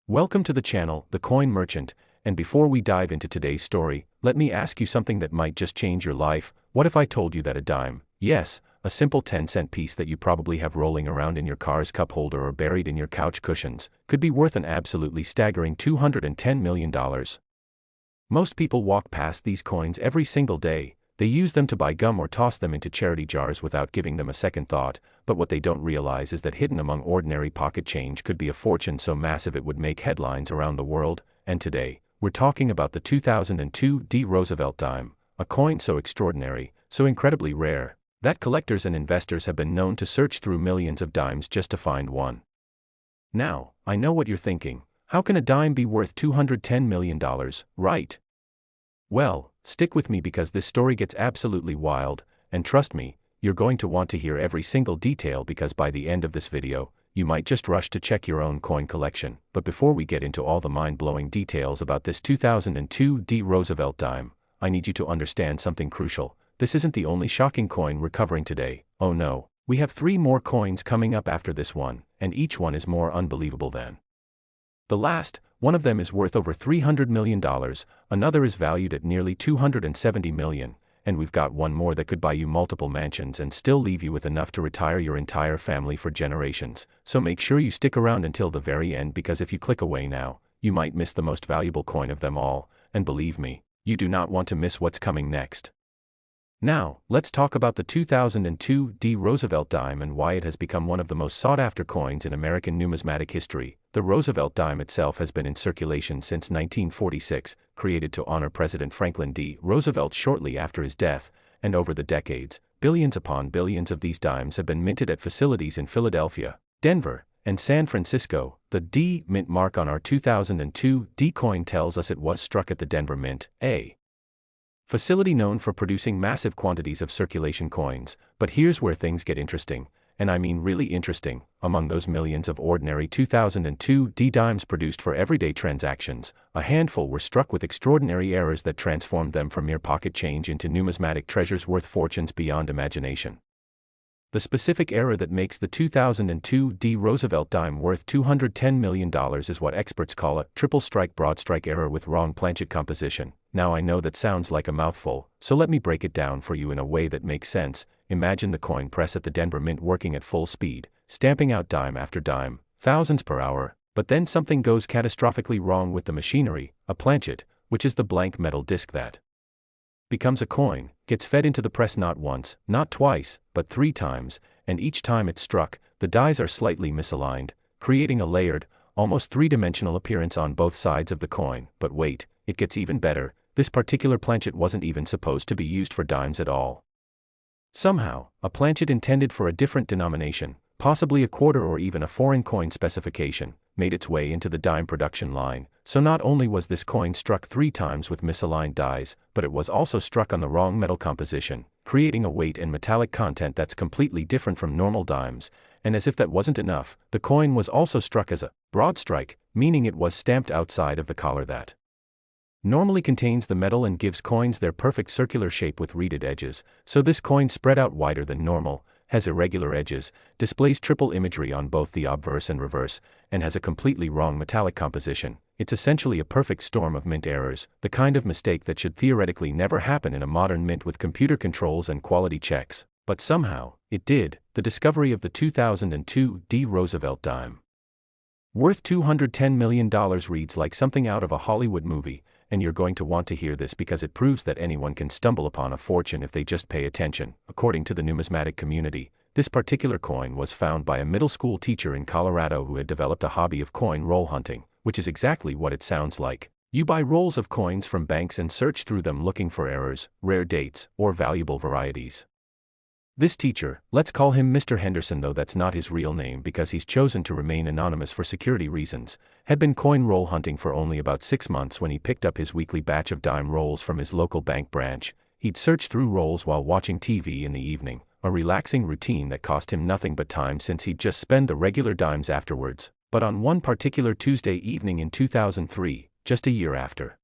Welcome to the channel, The Coin Merchant, and before we dive into today's story, let me ask you something that might just change your life. What if I told you that a dime, yes, a simple 10-cent piece that you probably have rolling around in your car's cup holder or buried in your couch cushions, could be worth an absolutely staggering $210 million? Most people walk past these coins every single day. They use them to buy gum or toss them into charity jars without giving them a second thought, but what they don't realize is that hidden among ordinary pocket change could be a fortune so massive it would make headlines around the world. And today, we're talking about the 2002 Roosevelt Dime, a coin so extraordinary, so incredibly rare, that collectors and investors have been known to search through millions of dimes just to find one. Now, I know what you're thinking. How can a dime be worth $210 million, right? Well, stick with me because this story gets absolutely wild, and trust me, you're going to want to hear every single detail because by the end of this video, you might just rush to check your own coin collection. But before we get into all the mind-blowing details about this 2002 Roosevelt dime, I need you to understand something crucial. This isn't the only shocking coin we're covering today. Oh no, we have 3 more coins coming up after this one, and each one is more unbelievable than the last. One of them is worth over $300 million, another is valued at nearly $270 million, and we've got one more that could buy you multiple mansions and still leave you with enough to retire your entire family for generations. So make sure you stick around until the very end because if you click away now, you might miss the most valuable coin of them all, and believe me, you do not want to miss what's coming next. Now, let's talk about the 2002 Roosevelt dime and why it has become one of the most sought-after coins in American numismatic history. The Roosevelt dime itself has been in circulation since 1946, created to honor President Franklin D. Roosevelt shortly after his death, and over the decades, billions upon billions of these dimes have been minted at facilities in Philadelphia, Denver, and San Francisco. The D mint mark on our 2002 coin tells us it was struck at the Denver Mint, a facility known for producing massive quantities of circulation coins. But here's where things get interesting, and I mean really interesting. Among those millions of ordinary 2002 dimes produced for everyday transactions, a handful were struck with extraordinary errors that transformed them from mere pocket change into numismatic treasures worth fortunes beyond imagination. The specific error that makes the 2002 Roosevelt dime worth $210 million is what experts call a triple strike broad strike error with wrong planchet composition. Now I know that sounds like a mouthful, so let me break it down for you in a way that makes sense. Imagine the coin press at the Denver Mint working at full speed, stamping out dime after dime, thousands per hour, but then something goes catastrophically wrong with the machinery. A planchet, which is the blank metal disc that becomes a coin, gets fed into the press not once, not twice, but 3 times, and each time it's struck, the dies are slightly misaligned, creating a layered, almost 3-dimensional appearance on both sides of the coin. But wait, it gets even better. This particular planchet wasn't even supposed to be used for dimes at all. Somehow, a planchet intended for a different denomination, possibly a quarter or even a foreign coin specification, made its way into the dime production line. So not only was this coin struck 3 times with misaligned dies, but it was also struck on the wrong metal composition, creating a weight and metallic content that's completely different from normal dimes. And as if that wasn't enough, the coin was also struck as a broad strike, meaning it was stamped outside of the collar that normally contains the metal and gives coins their perfect circular shape with reeded edges. So this coin spread out wider than normal, has irregular edges, displays triple imagery on both the obverse and reverse, and has a completely wrong metallic composition. It's essentially a perfect storm of mint errors, the kind of mistake that should theoretically never happen in a modern mint with computer controls and quality checks. But somehow, it did. The discovery of the 2002 Roosevelt dime, worth $210 million, reads like something out of a Hollywood movie, and you're going to want to hear this because it proves that anyone can stumble upon a fortune if they just pay attention. According to the numismatic community, this particular coin was found by a middle school teacher in Colorado who had developed a hobby of coin roll hunting, which is exactly what it sounds like. You buy rolls of coins from banks and search through them looking for errors, rare dates, or valuable varieties. This teacher, let's call him Mr. Henderson, though that's not his real name because he's chosen to remain anonymous for security reasons, had been coin roll hunting for only about 6 months when he picked up his weekly batch of dime rolls from his local bank branch. He'd search through rolls while watching TV in the evening, a relaxing routine that cost him nothing but time since he'd just spend the regular dimes afterwards. But on one particular Tuesday evening in 2003, just a year after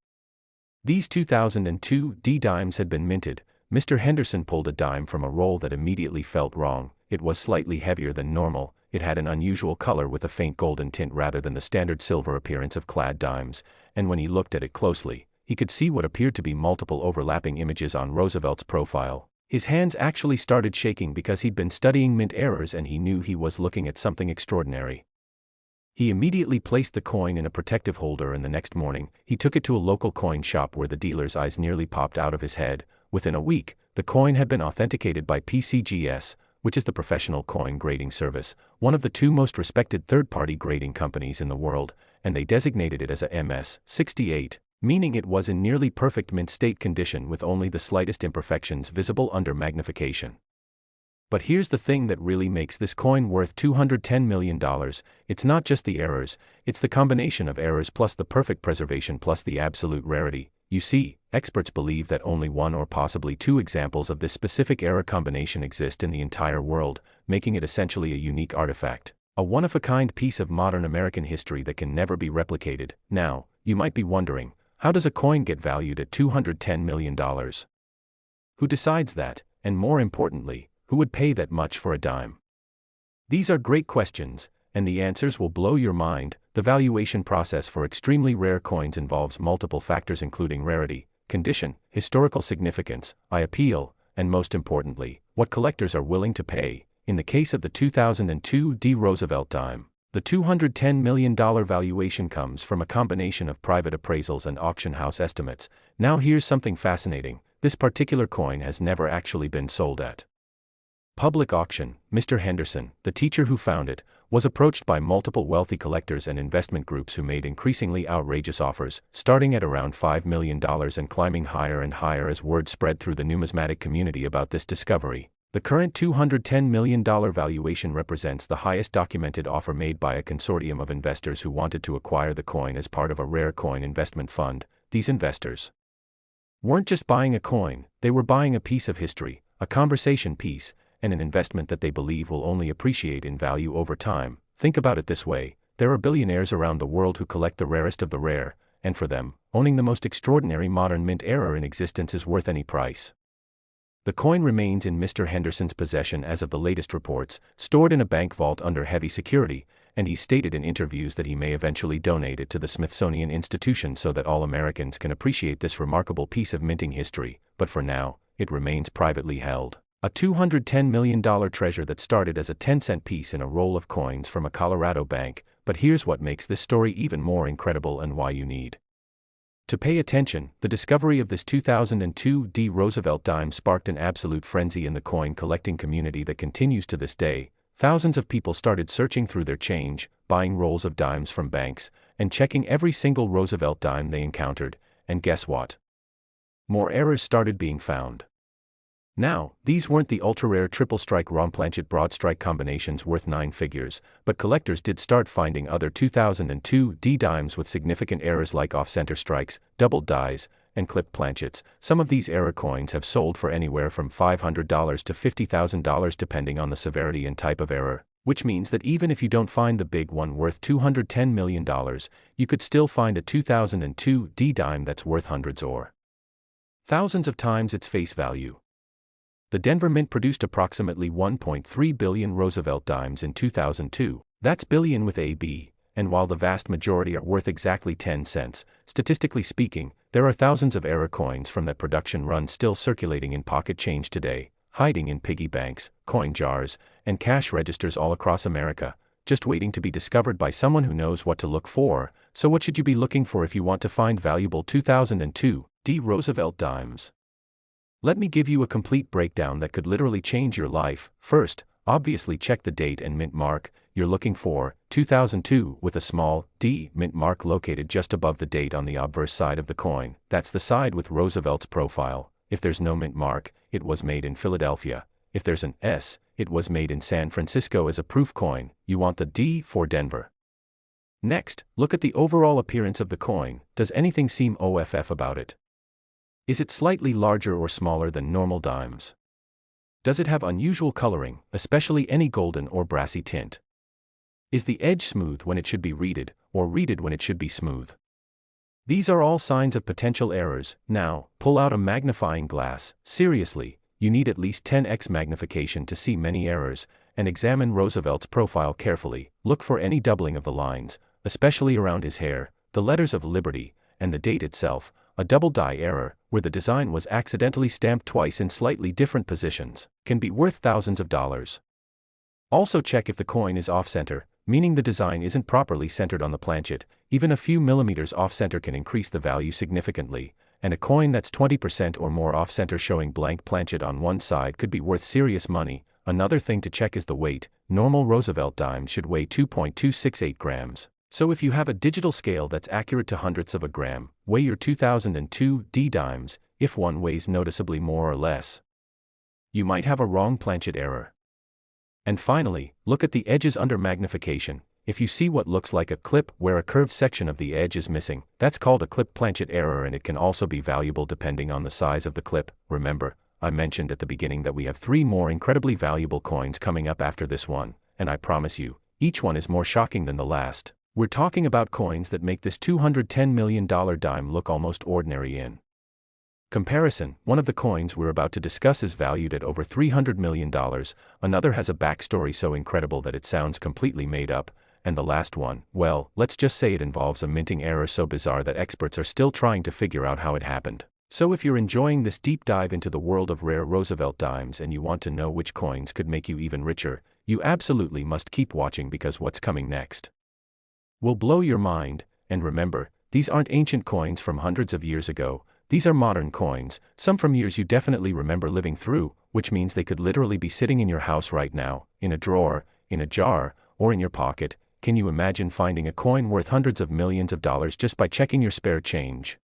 these 2002 dimes had been minted, Mr. Henderson pulled a dime from a roll that immediately felt wrong. It was slightly heavier than normal, It had an unusual color with a faint golden tint rather than the standard silver appearance of clad dimes, and when he looked at it closely, he could see what appeared to be multiple overlapping images on Roosevelt's profile. His hands actually started shaking because he'd been studying mint errors and he knew he was looking at something extraordinary. He immediately placed the coin in a protective holder, and the next morning, he took it to a local coin shop where the dealer's eyes nearly popped out of his head. Within a week, the coin had been authenticated by PCGS, which is the professional coin grading service, one of the two most respected third-party grading companies in the world, and they designated it as a MS-68, meaning it was in nearly perfect mint state condition with only the slightest imperfections visible under magnification. But here's the thing that really makes this coin worth $210 million. It's not just the errors, it's the combination of errors plus the perfect preservation plus the absolute rarity. You see, experts believe that only one or possibly two examples of this specific error combination exist in the entire world, making it essentially a unique artifact, a one-of-a-kind piece of modern American history that can never be replicated. Now, you might be wondering, how does a coin get valued at $210 million? Who decides that, and more importantly, who would pay that much for a dime? These are great questions, and the answers will blow your mind. The valuation process for extremely rare coins involves multiple factors including rarity, condition, historical significance, eye appeal, and most importantly, what collectors are willing to pay. In the case of the 2002 D. Roosevelt dime, the $210 million valuation comes from a combination of private appraisals and auction house estimates. Now here's something fascinating: this particular coin has never actually been sold at public auction. Mr. Henderson, the teacher who found it, was approached by multiple wealthy collectors and investment groups who made increasingly outrageous offers, starting at around $5 million and climbing higher and higher as word spread through the numismatic community about this discovery. The current $210 million valuation represents the highest documented offer made by a consortium of investors who wanted to acquire the coin as part of a rare coin investment fund. These investors weren't just buying a coin, they were buying a piece of history, a conversation piece, and an investment that they believe will only appreciate in value over time. Think about it this way: there are billionaires around the world who collect the rarest of the rare, and for them, owning the most extraordinary modern mint error in existence is worth any price. The coin remains in Mr. Henderson's possession as of the latest reports, stored in a bank vault under heavy security, and he stated in interviews that he may eventually donate it to the Smithsonian Institution so that all Americans can appreciate this remarkable piece of minting history, but for now, it remains privately held. A $210 million treasure that started as a 10-cent piece in a roll of coins from a Colorado bank. But here's what makes this story even more incredible and why you need to pay attention. The discovery of this 2002 D. Roosevelt dime sparked an absolute frenzy in the coin collecting community that continues to this day. Thousands of people started searching through their change, buying rolls of dimes from banks, and checking every single Roosevelt dime they encountered. And guess what? More errors started being found. Now, these weren't the ultra-rare triple-strike planchet broad-strike combinations worth 9 figures, but collectors did start finding other 2002 D dimes with significant errors like off-center strikes, doubled dies, and clipped planchets. Some of these error coins have sold for anywhere from $500 to $50,000 depending on the severity and type of error, which means that even if you don't find the big one worth $210 million, you could still find a 2002 D dime that's worth hundreds or thousands of times its face value. The Denver Mint produced approximately 1.3 billion Roosevelt dimes in 2002. That's billion with a B, and while the vast majority are worth exactly 10 cents, statistically speaking, there are thousands of error coins from that production run still circulating in pocket change today, hiding in piggy banks, coin jars, and cash registers all across America, just waiting to be discovered by someone who knows what to look for. So what should you be looking for if you want to find valuable 2002 D. Roosevelt dimes? Let me give you a complete breakdown that could literally change your life. First, obviously check the date and mint mark. You're looking for 2002 with a small d mint mark located just above the date on the obverse side of the coin. That's the side with Roosevelt's profile. If there's no mint mark, it was made in Philadelphia. If there's an S, it was made in San Francisco as a proof coin. You want the D for Denver. Next, look at the overall appearance of the coin. Does anything seem off about it? Is it slightly larger or smaller than normal dimes? Does it have unusual coloring, especially any golden or brassy tint? Is the edge smooth when it should be reeded, or reeded when it should be smooth? These are all signs of potential errors. Now, pull out a magnifying glass. Seriously, you need at least 10x magnification to see many errors, and examine Roosevelt's profile carefully. Look for any doubling of the lines, especially around his hair, the letters of Liberty, and the date itself. A double die error, where the design was accidentally stamped twice in slightly different positions, can be worth thousands of dollars. Also check if the coin is off-center, meaning the design isn't properly centered on the planchet. Even a few millimeters off-center can increase the value significantly, and a coin that's 20% or more off-center showing blank planchet on one side could be worth serious money. Another thing to check is the weight. Normal Roosevelt dimes should weigh 2.268 grams. So if you have a digital scale that's accurate to hundredths of a gram, weigh your 2002 D dimes. If one weighs noticeably more or less, you might have a wrong planchet error. And finally, look at the edges under magnification. If you see what looks like a clip where a curved section of the edge is missing, that's called a clip planchet error, and it can also be valuable depending on the size of the clip. Remember, I mentioned at the beginning that we have 3 more incredibly valuable coins coming up after this one, and I promise you, each one is more shocking than the last. We're talking about coins that make this $210 million dime look almost ordinary in comparison. One of the coins we're about to discuss is valued at over $300 million, another has a backstory so incredible that it sounds completely made up, and the last one, well, let's just say it involves a minting error so bizarre that experts are still trying to figure out how it happened. So if you're enjoying this deep dive into the world of rare Roosevelt dimes and you want to know which coins could make you even richer, you absolutely must keep watching, because what's coming next will blow your mind. And remember, these aren't ancient coins from hundreds of years ago. These are modern coins, some from years you definitely remember living through, which means they could literally be sitting in your house right now, in a drawer, in a jar, or in your pocket. Can you imagine finding a coin worth hundreds of millions of dollars just by checking your spare change?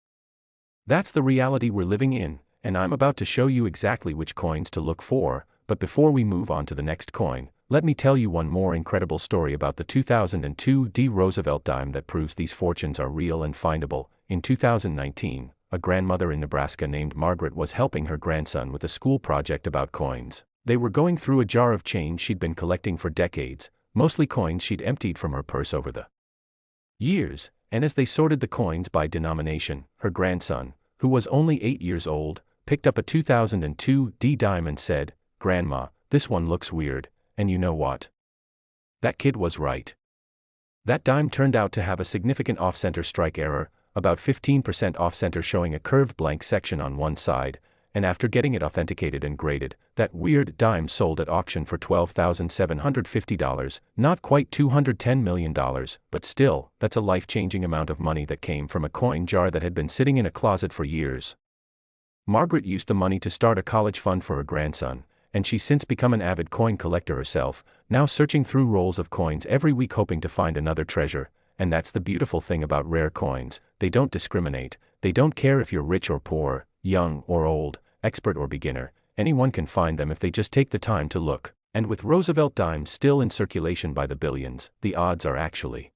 That's the reality we're living in, and I'm about to show you exactly which coins to look for. But before we move on to the next coin, let me tell you one more incredible story about the 2002 D Roosevelt dime that proves these fortunes are real and findable. In 2019, a grandmother in Nebraska named Margaret was helping her grandson with a school project about coins. They were going through a jar of change she'd been collecting for decades, mostly coins she'd emptied from her purse over the years, and as they sorted the coins by denomination, her grandson, who was only 8 years old, picked up a 2002 D dime and said, "Grandma, this one looks weird." And you know what? That kid was right. That dime turned out to have a significant off-center strike error, about 15% off-center showing a curved blank section on one side, and after getting it authenticated and graded, that weird dime sold at auction for $12,750, not quite $210 million, but still, that's a life-changing amount of money that came from a coin jar that had been sitting in a closet for years. Margaret used the money to start a college fund for her grandson, and she's since become an avid coin collector herself, now searching through rolls of coins every week hoping to find another treasure. And that's the beautiful thing about rare coins, they don't discriminate, they don't care if you're rich or poor, young or old, expert or beginner, anyone can find them if they just take the time to look. And with Roosevelt dimes still in circulation by the billions, the odds are actually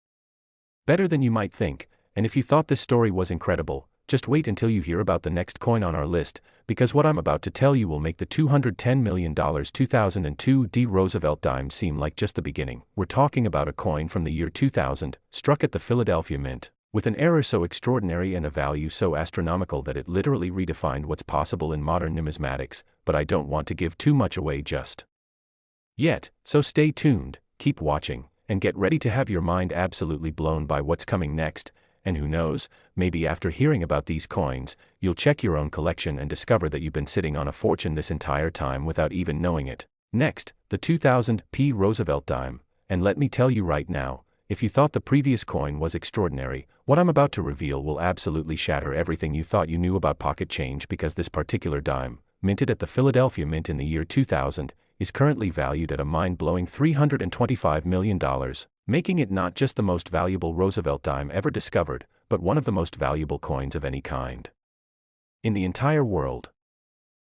better than you might think. And if you thought this story was incredible, just wait until you hear about the next coin on our list, because what I'm about to tell you will make the $210 million 2002 D Roosevelt dime seem like just the beginning. We're talking about a coin from the year 2000, struck at the Philadelphia Mint, with an error so extraordinary and a value so astronomical that it literally redefined what's possible in modern numismatics. But I don't want to give too much away just yet, so stay tuned, keep watching, and get ready to have your mind absolutely blown by what's coming next. And who knows, maybe after hearing about these coins, you'll check your own collection and discover that you've been sitting on a fortune this entire time without even knowing it. Next, the 2000 P Roosevelt dime. And let me tell you right now, if you thought the previous coin was extraordinary, what I'm about to reveal will absolutely shatter everything you thought you knew about pocket change, because this particular dime, minted at the Philadelphia Mint in the year 2000, is currently valued at a mind-blowing $325 million. Making it not just the most valuable Roosevelt dime ever discovered, but one of the most valuable coins of any kind in the entire world.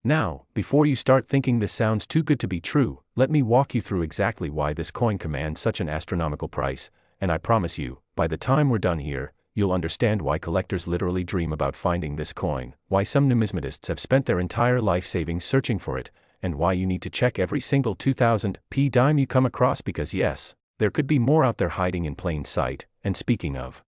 Now, before you start thinking this sounds too good to be true, let me walk you through exactly why this coin commands such an astronomical price, and I promise you, by the time we're done here, you'll understand why collectors literally dream about finding this coin, why some numismatists have spent their entire life savings searching for it, and why you need to check every single 2000 P dime you come across, because yes, there could be more out there hiding in plain sight. And speaking of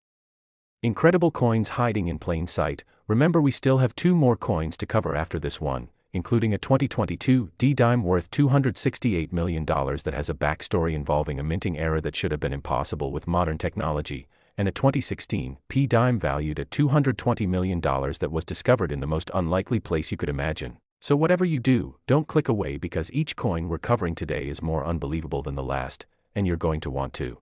incredible coins hiding in plain sight, remember we still have 2 more coins to cover after this one. including a 2022 D-dime worth $268 million that has a backstory involving a minting error that should have been impossible with modern technology, and a 2016 P-dime valued at $220 million that was discovered in the most unlikely place you could imagine. So whatever you do, don't click away because each coin we're covering today is more unbelievable than the last, and you're going to want to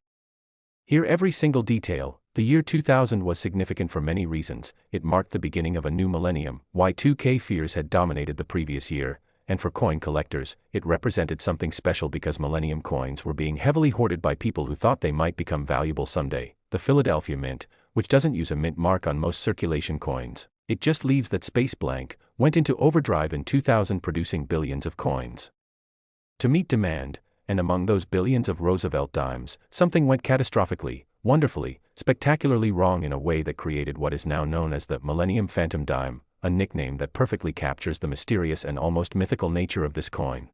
hear every single detail. The year 2000 was significant for many reasons. It marked the beginning of a new millennium. Y2K fears had dominated the previous year, and for coin collectors, it represented something special because millennium coins were being heavily hoarded by people who thought they might become valuable someday. The Philadelphia Mint, which doesn't use a mint mark on most circulation coins, it just leaves that space blank, went into overdrive in 2000, producing billions of coins to meet demand, and among those billions of Roosevelt dimes, something went catastrophically, wonderfully, spectacularly wrong in a way that created what is now known as the Millennium Phantom dime, a nickname that perfectly captures the mysterious and almost mythical nature of this coin.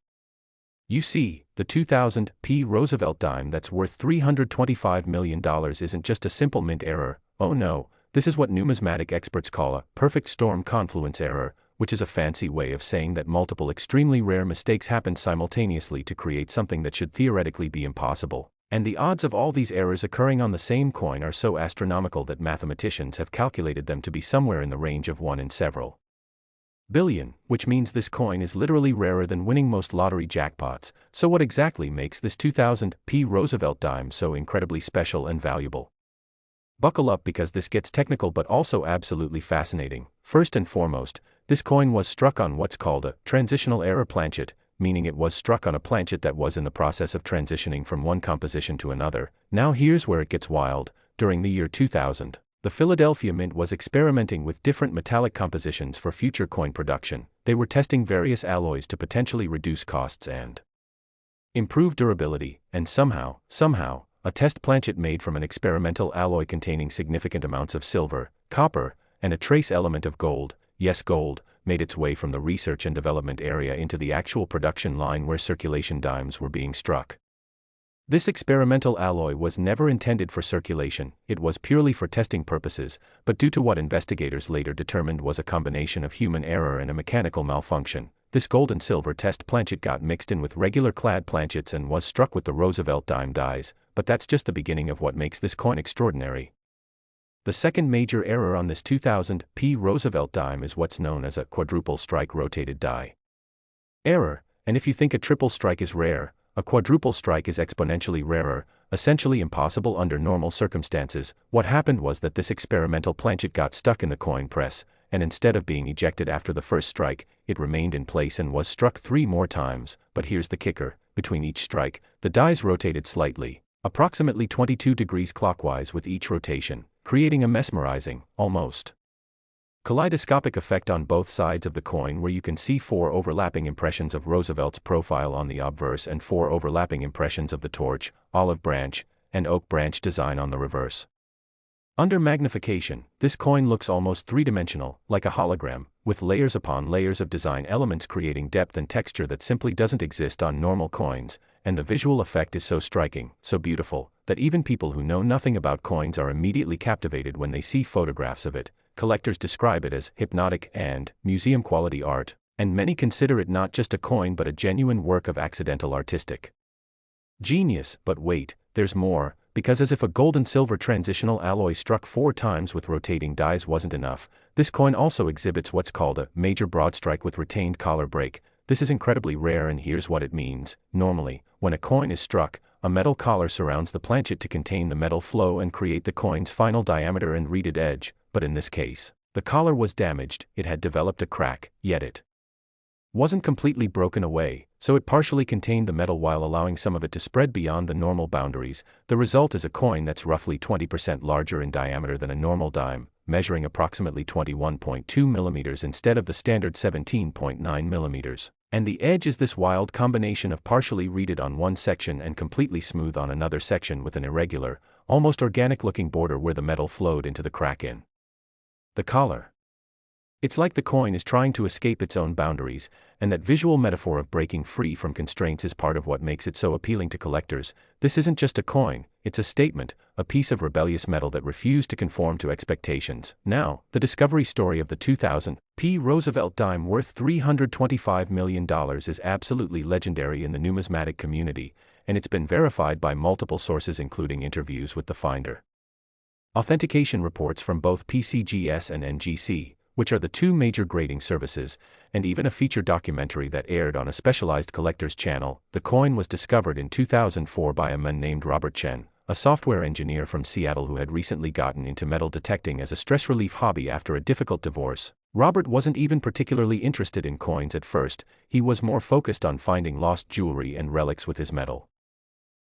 You see, the 2000 P Roosevelt dime that's worth $325 million isn't just a simple mint error. Oh no, this is what numismatic experts call a perfect storm confluence error, which is a fancy way of saying that multiple extremely rare mistakes happened simultaneously to create something that should theoretically be impossible. And the odds of all these errors occurring on the same coin are so astronomical that mathematicians have calculated them to be somewhere in the range of 1 in several billion, which means this coin is literally rarer than winning most lottery jackpots. So what exactly makes this 2000 P Roosevelt dime so incredibly special and valuable? Buckle up because this gets technical but also absolutely fascinating. First and foremost, this coin was struck on what's called a transitional error planchet, meaning it was struck on a planchet that was in the process of transitioning from one composition to another. Now here's where it gets wild. During the year 2000, the Philadelphia Mint was experimenting with different metallic compositions for future coin production. They were testing various alloys to potentially reduce costs and improve durability, and somehow, a test planchet made from an experimental alloy containing significant amounts of silver, copper, and a trace element of gold, yes gold, made its way from the research and development area into the actual production line where circulation dimes were being struck. This experimental alloy was never intended for circulation, it was purely for testing purposes, but due to what investigators later determined was a combination of human error and a mechanical malfunction, this gold and silver test planchet got mixed in with regular clad planchets and was struck with the Roosevelt dime dies. But that's just the beginning of what makes this coin extraordinary. The second major error on this 2000 P Roosevelt dime is what's known as a quadruple strike rotated die error, and if you think a triple strike is rare, a quadruple strike is exponentially rarer, essentially impossible under normal circumstances. What happened was that this experimental planchet got stuck in the coin press, and instead of being ejected after the first strike, it remained in place and was struck 3 more times. But here's the kicker, between each strike, the dies rotated slightly, approximately 22 degrees clockwise with each rotation, creating a mesmerizing, almost kaleidoscopic effect on both sides of the coin where you can see 4 overlapping impressions of Roosevelt's profile on the obverse and 4 overlapping impressions of the torch, olive branch, and oak branch design on the reverse. Under magnification, this coin looks almost three-dimensional, like a hologram, with layers upon layers of design elements creating depth and texture that simply doesn't exist on normal coins, and the visual effect is so striking, so beautiful, that even people who know nothing about coins are immediately captivated when they see photographs of it. Collectors describe it as hypnotic and museum-quality art, and many consider it not just a coin but a genuine work of accidental artistic genius. But wait, there's more. Because as if a gold and silver transitional alloy struck 4 times with rotating dies wasn't enough, this coin also exhibits what's called a major broad strike with retained collar break. This is incredibly rare and here's what it means. Normally, when a coin is struck, a metal collar surrounds the planchet to contain the metal flow and create the coin's final diameter and reeded edge, but in this case, the collar was damaged, it had developed a crack, yet it wasn't completely broken away, so it partially contained the metal while allowing some of it to spread beyond the normal boundaries. The result is a coin that's roughly 20% larger in diameter than a normal dime, measuring approximately 21.2 millimeters instead of the standard 17.9 millimeters. And the edge is this wild combination of partially reeded on one section and completely smooth on another section with an irregular, almost organic-looking border where the metal flowed into the crack in the collar. It's like the coin is trying to escape its own boundaries, and that visual metaphor of breaking free from constraints is part of what makes it so appealing to collectors. This isn't just a coin, it's a statement, a piece of rebellious metal that refused to conform to expectations. Now, the discovery story of the 2000 P. Roosevelt dime worth $325 million is absolutely legendary in the numismatic community, and it's been verified by multiple sources including interviews with the finder, authentication reports from both PCGS and NGC, which are the two major grading services, and even a feature documentary that aired on a specialized collector's channel. The coin was discovered in 2004 by a man named Robert Chen, a software engineer from Seattle who had recently gotten into metal detecting as a stress relief hobby after a difficult divorce. Robert wasn't even particularly interested in coins at first, he was more focused on finding lost jewelry and relics with his metal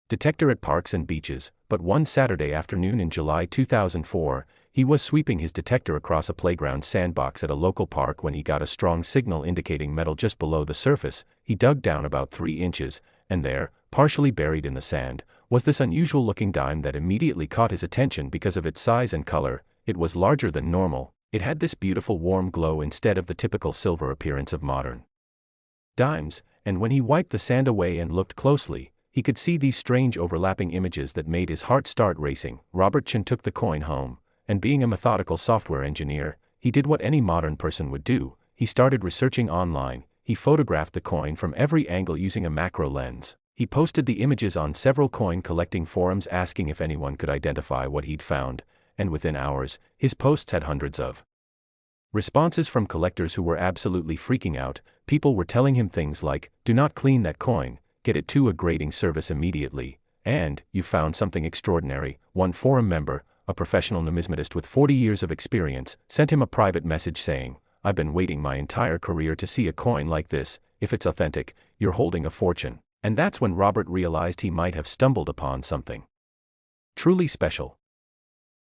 detector at parks and beaches, but one Saturday afternoon in July 2004, he was sweeping his detector across a playground sandbox at a local park when he got a strong signal indicating metal just below the surface. He dug down about 3 inches, and there, partially buried in the sand, was this unusual-looking dime that immediately caught his attention because of its size and color. It was larger than normal, it had this beautiful warm glow instead of the typical silver appearance of modern dimes, and when he wiped the sand away and looked closely, he could see these strange overlapping images that made his heart start racing. Robert Chen took the coin home, and being a methodical software engineer, he did what any modern person would do. He started researching online. He photographed the coin from every angle using a macro lens. He posted the images on several coin collecting forums asking if anyone could identify what he'd found, and within hours, his posts had hundreds of responses from collectors who were absolutely freaking out. People were telling him things like, "Do not clean that coin, get it to a grading service immediately," and, "You found something extraordinary." One forum member, a professional numismatist with 40 years of experience, sent him a private message saying, "I've been waiting my entire career to see a coin like this. If it's authentic, you're holding a fortune." And that's when Robert realized he might have stumbled upon something truly special.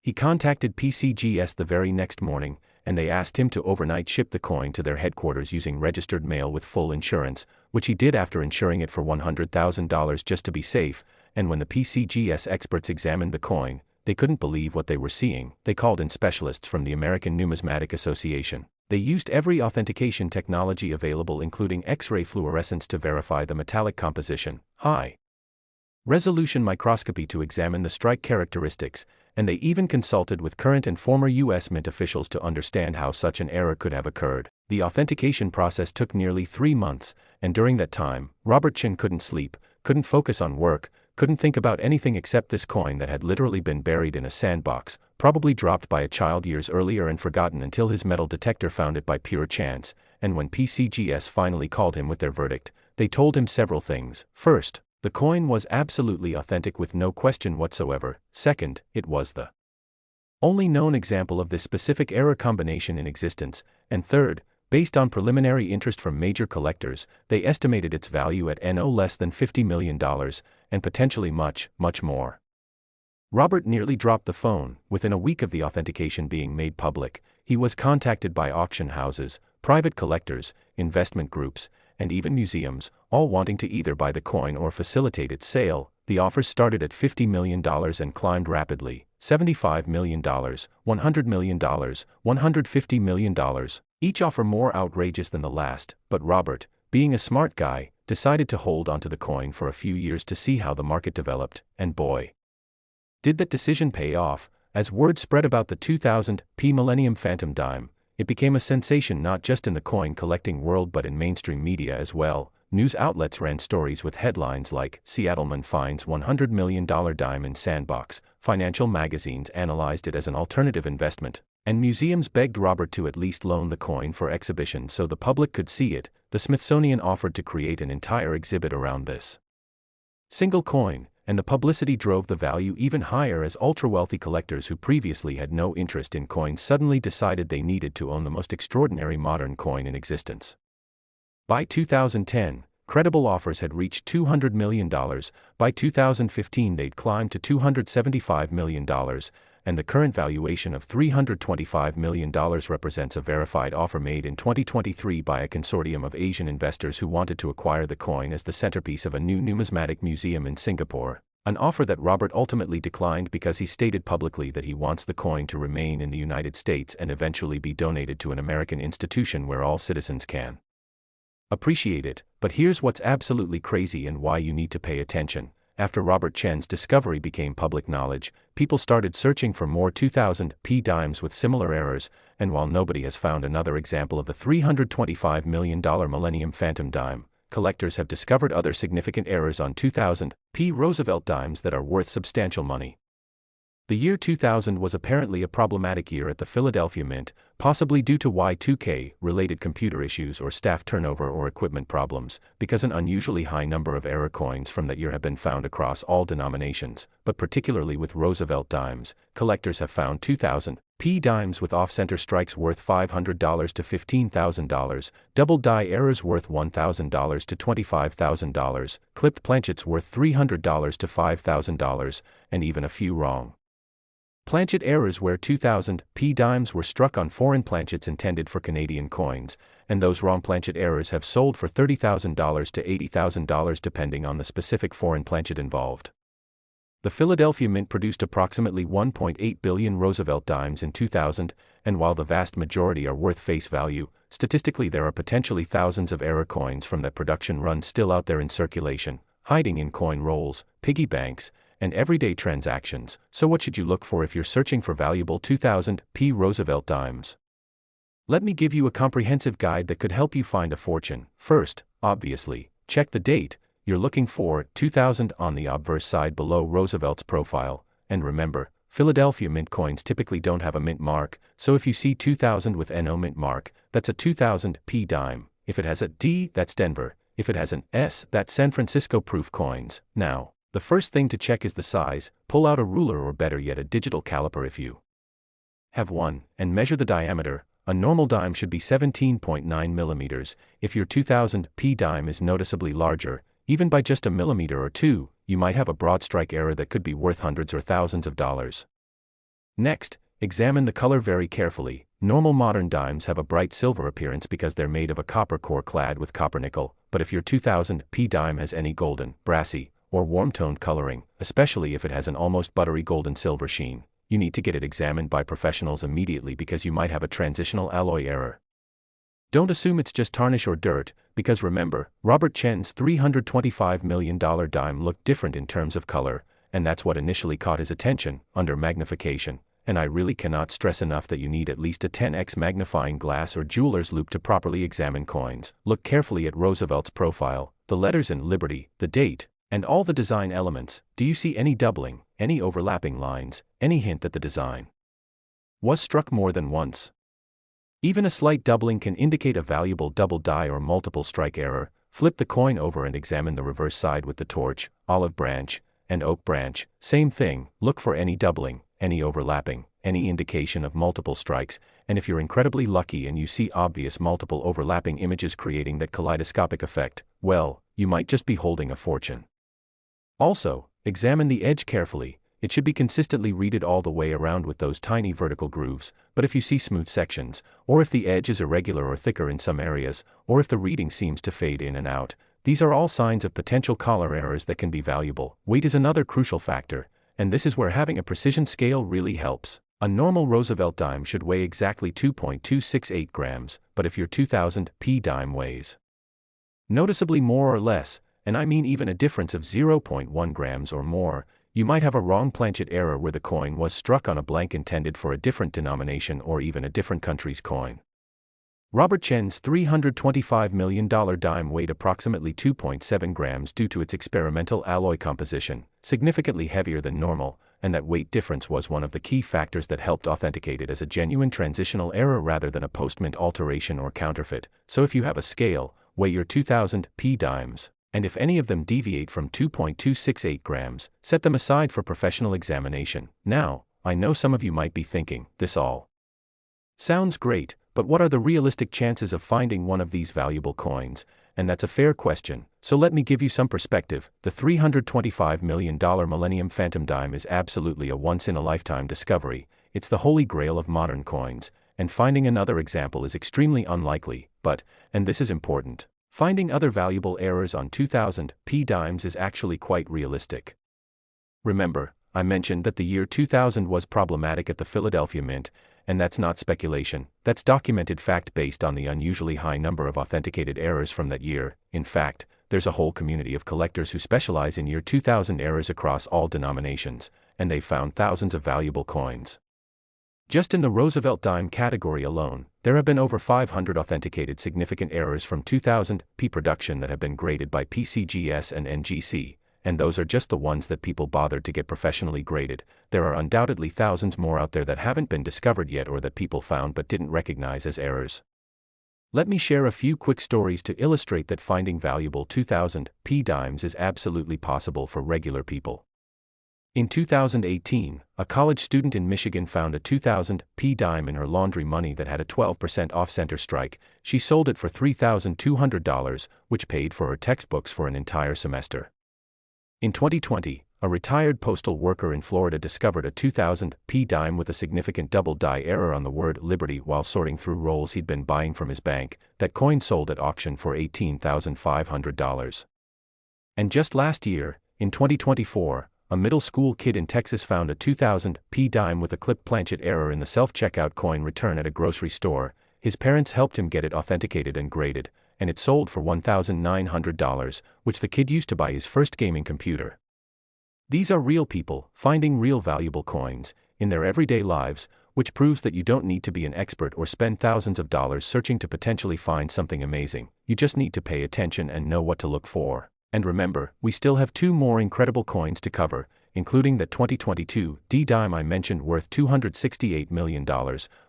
He contacted PCGS the very next morning, and they asked him to overnight ship the coin to their headquarters using registered mail with full insurance, which he did after insuring it for $100,000 just to be safe. And when the PCGS experts examined the coin, they couldn't believe what they were seeing. They called in specialists from the American Numismatic Association. They used every authentication technology available including X-ray fluorescence to verify the metallic composition, high-resolution microscopy to examine the strike characteristics, and they even consulted with current and former U.S. Mint officials to understand how such an error could have occurred. The authentication process took nearly 3 months, and during that time, Robert Chen couldn't sleep, couldn't focus on work, couldn't think about anything except this coin that had literally been buried in a sandbox, probably dropped by a child years earlier and forgotten until his metal detector found it by pure chance. And when PCGS finally called him with their verdict, they told him several things. First, the coin was absolutely authentic with no question whatsoever. Second, it was the only known example of this specific error combination in existence. And third, based on preliminary interest from major collectors, they estimated its value at no less than $50 million, and potentially much, much more. Robert nearly dropped the phone. Within a week of the authentication being made public, he was contacted by auction houses, private collectors, investment groups, and even museums, all wanting to either buy the coin or facilitate its sale. The offers started at $50 million and climbed rapidly. $75 million, $100 million, $150 million, each offer more outrageous than the last, but Robert, being a smart guy, decided to hold onto the coin for a few years to see how the market developed, and boy, did that decision pay off. As word spread about the 2000 P Millennium Phantom dime, it became a sensation not just in the coin collecting world but in mainstream media as well. News outlets ran stories with headlines like, "Seattle Man finds $100 million dime in sandbox," financial magazines analyzed it as an alternative investment, and museums begged Robert to at least loan the coin for exhibition so the public could see it. The Smithsonian offered to create an entire exhibit around this single coin, and the publicity drove the value even higher as ultra-wealthy collectors who previously had no interest in coins suddenly decided they needed to own the most extraordinary modern coin in existence. By 2010, credible offers had reached $200 million. By 2015 they'd climbed to $275 million, and the current valuation of $325 million represents a verified offer made in 2023 by a consortium of Asian investors who wanted to acquire the coin as the centerpiece of a new numismatic museum in Singapore. An offer that Robert ultimately declined because he stated publicly that he wants the coin to remain in the United States and eventually be donated to an American institution where all citizens can appreciate it. But here's what's absolutely crazy and why you need to pay attention. After Robert Chen's discovery became public knowledge, people started searching for more 2000p dimes with similar errors, and while nobody has found another example of the $325 million Millennium Phantom dime, collectors have discovered other significant errors on 2000p Roosevelt dimes that are worth substantial money. The year 2000 was apparently a problematic year at the Philadelphia Mint, possibly due to Y2K-related computer issues or staff turnover or equipment problems, because an unusually high number of error coins from that year have been found across all denominations, but particularly with Roosevelt dimes, collectors have found 2000p dimes with off-center strikes worth $500 to $15,000, double die errors worth $1,000 to $25,000, clipped planchets worth $300 to $5,000, and even a few wrong planchet errors where 2000p dimes were struck on foreign planchets intended for Canadian coins, and those wrong planchet errors have sold for $30,000 to $80,000 depending on the specific foreign planchet involved. The Philadelphia Mint produced approximately 1.8 billion Roosevelt dimes in 2000, and while the vast majority are worth face value, statistically there are potentially thousands of error coins from that production run still out there in circulation, hiding in coin rolls, piggy banks, and everyday transactions. So what should you look for if you're searching for valuable 2000p Roosevelt dimes? Let me give you a comprehensive guide that could help you find a fortune. First, obviously, check the date. You're looking for 2000 on the obverse side below Roosevelt's profile, and remember, Philadelphia Mint coins typically don't have a mint mark, so if you see 2000 with no mint mark, that's a 2000p dime. If it has a D, that's Denver. If it has an S, that's San Francisco proof coins. Now, the first thing to check is the size. Pull out a ruler or better yet a digital caliper if you have one, and measure the diameter. A normal dime should be 17.9 millimeters. If your 2000p dime is noticeably larger, even by just a millimeter or two, you might have a broad strike error that could be worth hundreds or thousands of dollars. Next, examine the color very carefully. Normal modern dimes have a bright silver appearance because they're made of a copper core clad with copper nickel, but if your 2000p dime has any golden, brassy, or warm-toned coloring, especially if it has an almost buttery golden silver sheen, you need to get it examined by professionals immediately because you might have a transitional alloy error. Don't assume it's just tarnish or dirt, because remember, Robert Chen's $325 million dime looked different in terms of color, and that's what initially caught his attention, under magnification, and I really cannot stress enough that you need at least a 10x magnifying glass or jeweler's loupe to properly examine coins. Look carefully at Roosevelt's profile, the letters in Liberty, the date, and all the design elements. Do you see any doubling, any overlapping lines, any hint that the design was struck more than once? Even a slight doubling can indicate a valuable double die or multiple strike error. Flip the coin over and examine the reverse side with the torch, olive branch, and oak branch. Same thing, look for any doubling, any overlapping, any indication of multiple strikes, and if you're incredibly lucky and you see obvious multiple overlapping images creating that kaleidoscopic effect, well, you might just be holding a fortune. Also, examine the edge carefully. It should be consistently reeded all the way around with those tiny vertical grooves, but if you see smooth sections, or if the edge is irregular or thicker in some areas, or if the reading seems to fade in and out, these are all signs of potential color errors that can be valuable. Weight is another crucial factor, and this is where having a precision scale really helps. A normal Roosevelt dime should weigh exactly 2.268 grams, but if your 2000p dime weighs noticeably more or less, and I mean even a difference of 0.1 grams or more, you might have a wrong planchet error where the coin was struck on a blank intended for a different denomination or even a different country's coin. Robert Chen's $325 million dime weighed approximately 2.7 grams due to its experimental alloy composition, significantly heavier than normal, and that weight difference was one of the key factors that helped authenticate it as a genuine transitional error rather than a post-mint alteration or counterfeit. So if you have a scale, weigh your 2000p dimes, and if any of them deviate from 2.268 grams, set them aside for professional examination. Now, I know some of you might be thinking, this all sounds great, but what are the realistic chances of finding one of these valuable coins? And that's a fair question, so let me give you some perspective. The $325 million Millennium Phantom dime is absolutely a once-in-a-lifetime discovery. It's the holy grail of modern coins, and finding another example is extremely unlikely, but, and this is important, finding other valuable errors on 2000p dimes is actually quite realistic. Remember, I mentioned that the year 2000 was problematic at the Philadelphia Mint, and that's not speculation, that's documented fact based on the unusually high number of authenticated errors from that year. In fact, there's a whole community of collectors who specialize in year 2000 errors across all denominations, and they found thousands of valuable coins. Just in the Roosevelt dime category alone, there have been over 500 authenticated significant errors from 2000 P production that have been graded by PCGS and NGC, and those are just the ones that people bothered to get professionally graded. There are undoubtedly thousands more out there that haven't been discovered yet or that people found but didn't recognize as errors. Let me share a few quick stories to illustrate that finding valuable 2000 P dimes is absolutely possible for regular people. In 2018, a college student in Michigan found a 2000 P dime in her laundry money that had a 12% off-center strike. She sold it for $3,200, which paid for her textbooks for an entire semester. In 2020, a retired postal worker in Florida discovered a 2000 P dime with a significant double die error on the word Liberty while sorting through rolls he'd been buying from his bank. That coin sold at auction for $18,500. And just last year, in 2024, a middle school kid in Texas found a 2000 P dime with a clip planchet error in the self-checkout coin return at a grocery store. His parents helped him get it authenticated and graded, and it sold for $1,900, which the kid used to buy his first gaming computer. These are real people, finding real valuable coins, in their everyday lives, which proves that you don't need to be an expert or spend thousands of dollars searching to potentially find something amazing. You just need to pay attention and know what to look for. And remember, we still have 2 more incredible coins to cover, including the 2022 D dime I mentioned worth $268 million,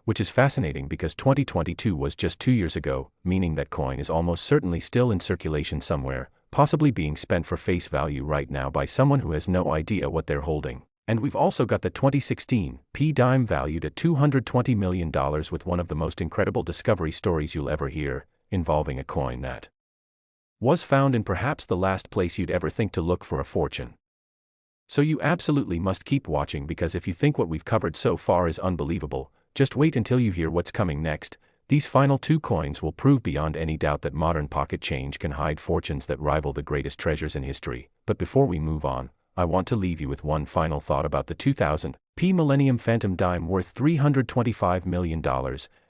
which is fascinating because 2022 was just 2 years ago, meaning that coin is almost certainly still in circulation somewhere, possibly being spent for face value right now by someone who has no idea what they're holding. And we've also got the 2016 P dime valued at $220 million with one of the most incredible discovery stories you'll ever hear, involving a coin that was found in perhaps the last place you'd ever think to look for a fortune. So you absolutely must keep watching, because if you think what we've covered so far is unbelievable, just wait until you hear what's coming next. These final 2 coins will prove beyond any doubt that modern pocket change can hide fortunes that rival the greatest treasures in history. But before we move on, I want to leave you with one final thought about the 2000 P Millennium Phantom dime worth $325 million,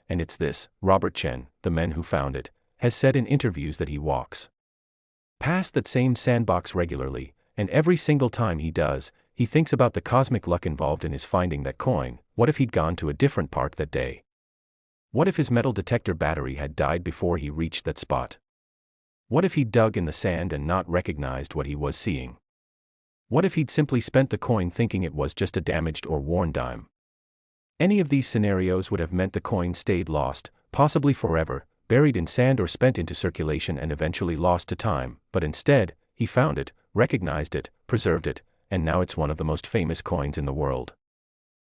and it's this: Robert Chen, the man who found it, has said in interviews that he walks past that same sandbox regularly, and every single time he does, he thinks about the cosmic luck involved in his finding that coin. What if he'd gone to a different park that day? What if his metal detector battery had died before he reached that spot? What if he'd dug in the sand and not recognized what he was seeing? What if he'd simply spent the coin thinking it was just a damaged or worn dime? Any of these scenarios would have meant the coin stayed lost, possibly forever, buried in sand or spent into circulation and eventually lost to time. But instead, he found it, recognized it, preserved it, and now it's one of the most famous coins in the world.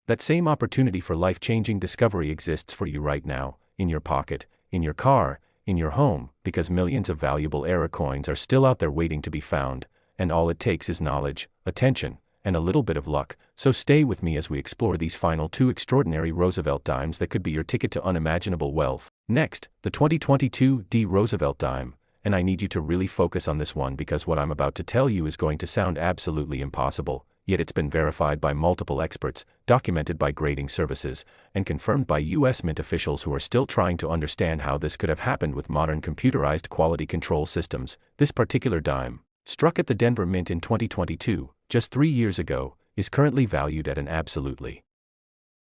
That same opportunity for life-changing discovery exists for you right now, in your pocket, in your car, in your home, because millions of valuable error coins are still out there waiting to be found, and all it takes is knowledge, attention, and a little bit of luck. So stay with me as we explore these final 2 extraordinary Roosevelt dimes that could be your ticket to unimaginable wealth. Next, the 2022 D Roosevelt dime, and I need you to really focus on this one because what I'm about to tell you is going to sound absolutely impossible, yet it's been verified by multiple experts, documented by grading services, and confirmed by U.S. Mint officials who are still trying to understand how this could have happened with modern computerized quality control systems. This particular dime, struck at the Denver Mint in 2022, just 3 years ago, is currently valued at an absolutely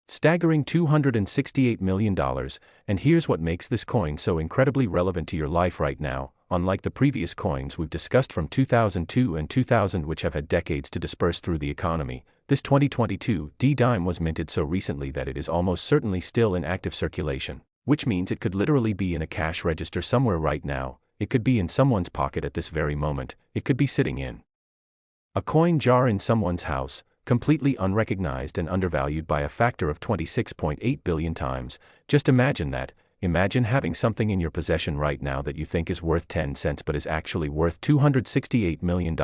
staggering $268 million, and here's what makes this coin so incredibly relevant to your life right now. Unlike the previous coins we've discussed from 2002 and 2000 which have had decades to disperse through the economy, this 2022 D dime was minted so recently that it is almost certainly still in active circulation, which means it could literally be in a cash register somewhere right now. It could be in someone's pocket at this very moment. It could be sitting in a coin jar in someone's house, completely unrecognized and undervalued by a factor of 26.8 billion times. Just imagine that. Imagine having something in your possession right now that you think is worth 10 cents but is actually worth $268 million.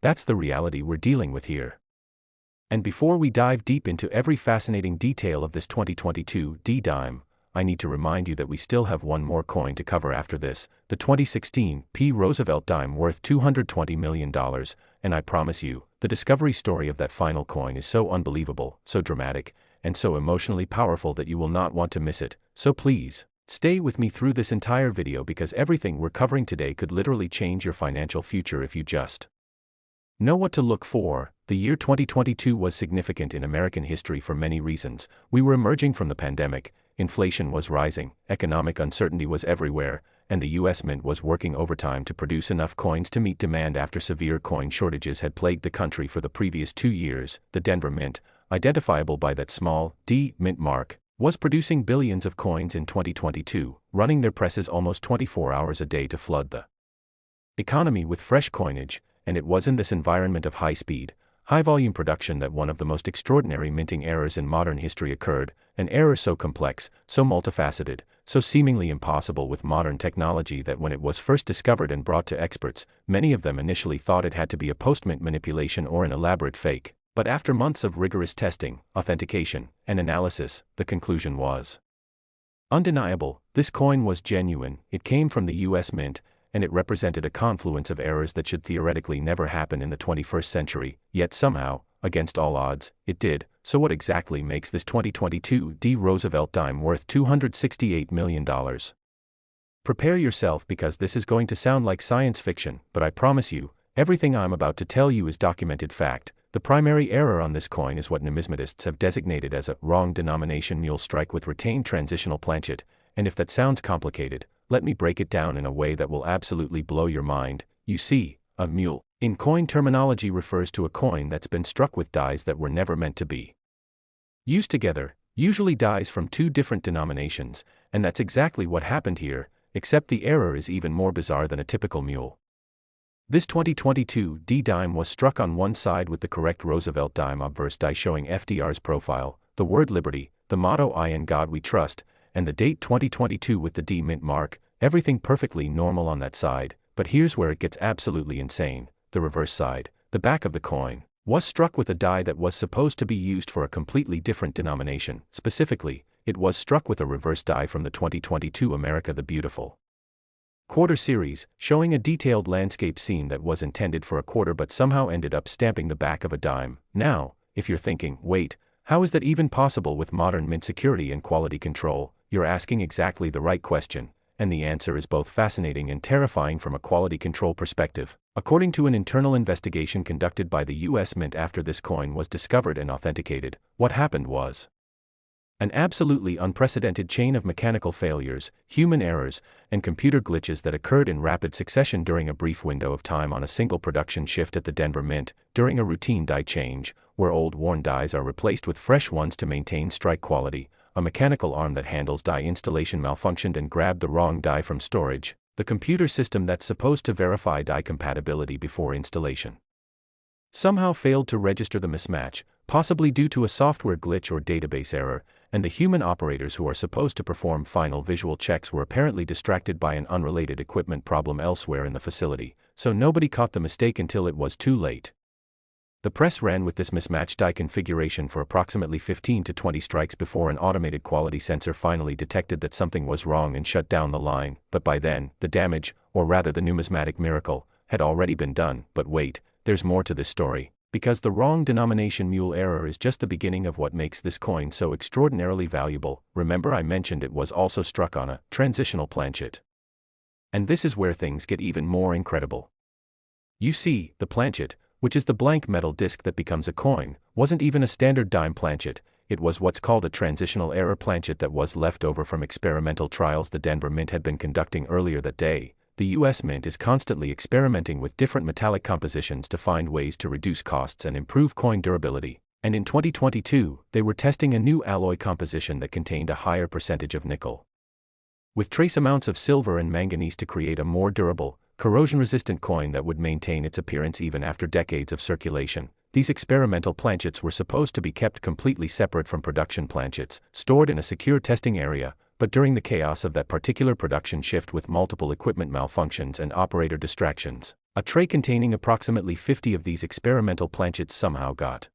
That's the reality we're dealing with here. And before we dive deep into every fascinating detail of this 2022 D dime, I need to remind you that we still have one more coin to cover after this, the 2016 P Roosevelt dime worth $220 million, and I promise you, The discovery story of that final coin is so unbelievable, so dramatic, and so emotionally powerful that you will not want to miss it. So please, stay with me through this entire video because everything we're covering today could literally change your financial future if you just know what to look for. The year 2022 was significant in American history for many reasons. We were emerging from the pandemic, inflation was rising, economic uncertainty was everywhere, and the US Mint was working overtime to produce enough coins to meet demand after severe coin shortages had plagued the country for the previous 2 years. The Denver Mint, identifiable by that small D mint mark, was producing billions of coins in 2022, running their presses almost 24 hours a day to flood the economy with fresh coinage. And it was in this environment of high-speed, high-volume production that one of the most extraordinary minting errors in modern history occurred, an error so complex, so multifaceted, so seemingly impossible with modern technology that when it was first discovered and brought to experts, many of them initially thought it had to be a post-mint manipulation or an elaborate fake. But after months of rigorous testing, authentication, and analysis, the conclusion was undeniable. This coin was genuine, it came from the US Mint, and it represented a confluence of errors that should theoretically never happen in the 21st century, yet somehow, against all odds, it did. So what exactly makes this 2022 D Roosevelt dime worth $268 million? Prepare yourself because this is going to sound like science fiction, but I promise you, everything I'm about to tell you is documented fact. The primary error on this coin is what numismatists have designated as a wrong denomination mule strike with retained transitional planchet, and if that sounds complicated, let me break it down in a way that will absolutely blow your mind. You see, a mule, in coin terminology, refers to a coin that's been struck with dies that were never meant to be used together, usually dies from two different denominations, and that's exactly what happened here, except the error is even more bizarre than a typical mule. This 2022 D dime was struck on one side with the correct Roosevelt dime obverse die showing FDR's profile, the word liberty, the motto I in God we trust, and the date 2022 with the D mint mark, everything perfectly normal on that side. But here's where it gets absolutely insane. The reverse side, the back of the coin, was struck with a die that was supposed to be used for a completely different denomination. Specifically, it was struck with a reverse die from the 2022 America the Beautiful quarter series, showing a detailed landscape scene that was intended for a quarter but somehow ended up stamping the back of a dime. Now, if you're thinking, wait, how is that even possible with modern mint security and quality control? You're asking exactly the right question, and the answer is both fascinating and terrifying from a quality control perspective. According to an internal investigation conducted by the US Mint after this coin was discovered and authenticated, what happened was an absolutely unprecedented chain of mechanical failures, human errors, and computer glitches that occurred in rapid succession during a brief window of time on a single production shift at the Denver Mint, during a routine die change, where old worn dies are replaced with fresh ones to maintain strike quality. A mechanical arm that handles die installation malfunctioned and grabbed the wrong die from storage, the computer system that's supposed to verify die compatibility before installation somehow failed to register the mismatch, possibly due to a software glitch or database error, and the human operators who are supposed to perform final visual checks were apparently distracted by an unrelated equipment problem elsewhere in the facility, so nobody caught the mistake until it was too late. The press ran with this mismatched die configuration for approximately 15 to 20 strikes before an automated quality sensor finally detected that something was wrong and shut down the line, but by then, the damage, or rather the numismatic miracle, had already been done. But wait, there's more to this story, because the wrong denomination mule error is just the beginning of what makes this coin so extraordinarily valuable. Remember I mentioned it was also struck on a transitional planchet. And this is where things get even more incredible. You see, the planchet, which is the blank metal disc that becomes a coin, wasn't even a standard dime planchet. It was what's called a transitional error planchet that was left over from experimental trials the Denver Mint had been conducting earlier that day. The US Mint is constantly experimenting with different metallic compositions to find ways to reduce costs and improve coin durability, and in 2022, they were testing a new alloy composition that contained a higher percentage of nickel, with trace amounts of silver and manganese to create a more durable, corrosion-resistant coin that would maintain its appearance even after decades of circulation. These experimental planchets were supposed to be kept completely separate from production planchets, stored in a secure testing area, but during the chaos of that particular production shift with multiple equipment malfunctions and operator distractions, a tray containing approximately 50 of these experimental planchets somehow got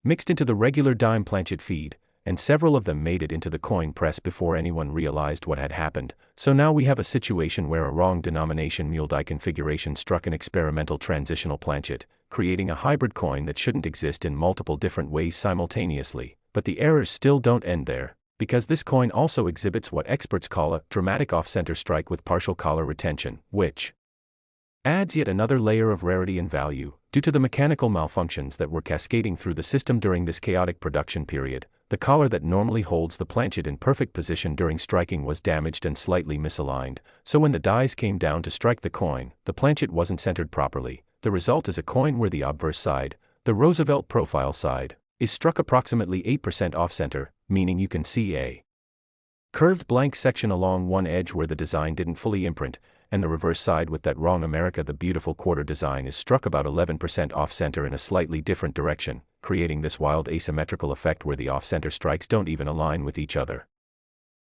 mixed into the regular dime planchet feed, and several of them made it into the coin press before anyone realized what had happened. So now we have a situation where a wrong denomination mule die configuration struck an experimental transitional planchet, creating a hybrid coin that shouldn't exist in multiple different ways simultaneously. But the errors still don't end there, because this coin also exhibits what experts call a dramatic off-center strike with partial collar retention, which adds yet another layer of rarity and value. Due to the mechanical malfunctions that were cascading through the system during this chaotic production period, the collar that normally holds the planchet in perfect position during striking was damaged and slightly misaligned, so when the dies came down to strike the coin, the planchet wasn't centered properly. The result is a coin where the obverse side, the Roosevelt profile side, is struck approximately 8% off-center, meaning you can see a curved blank section along one edge where the design didn't fully imprint, and the reverse side with that wrong America the beautiful quarter design is struck about 11% off-center in a slightly different direction, creating this wild asymmetrical effect where the off-center strikes don't even align with each other.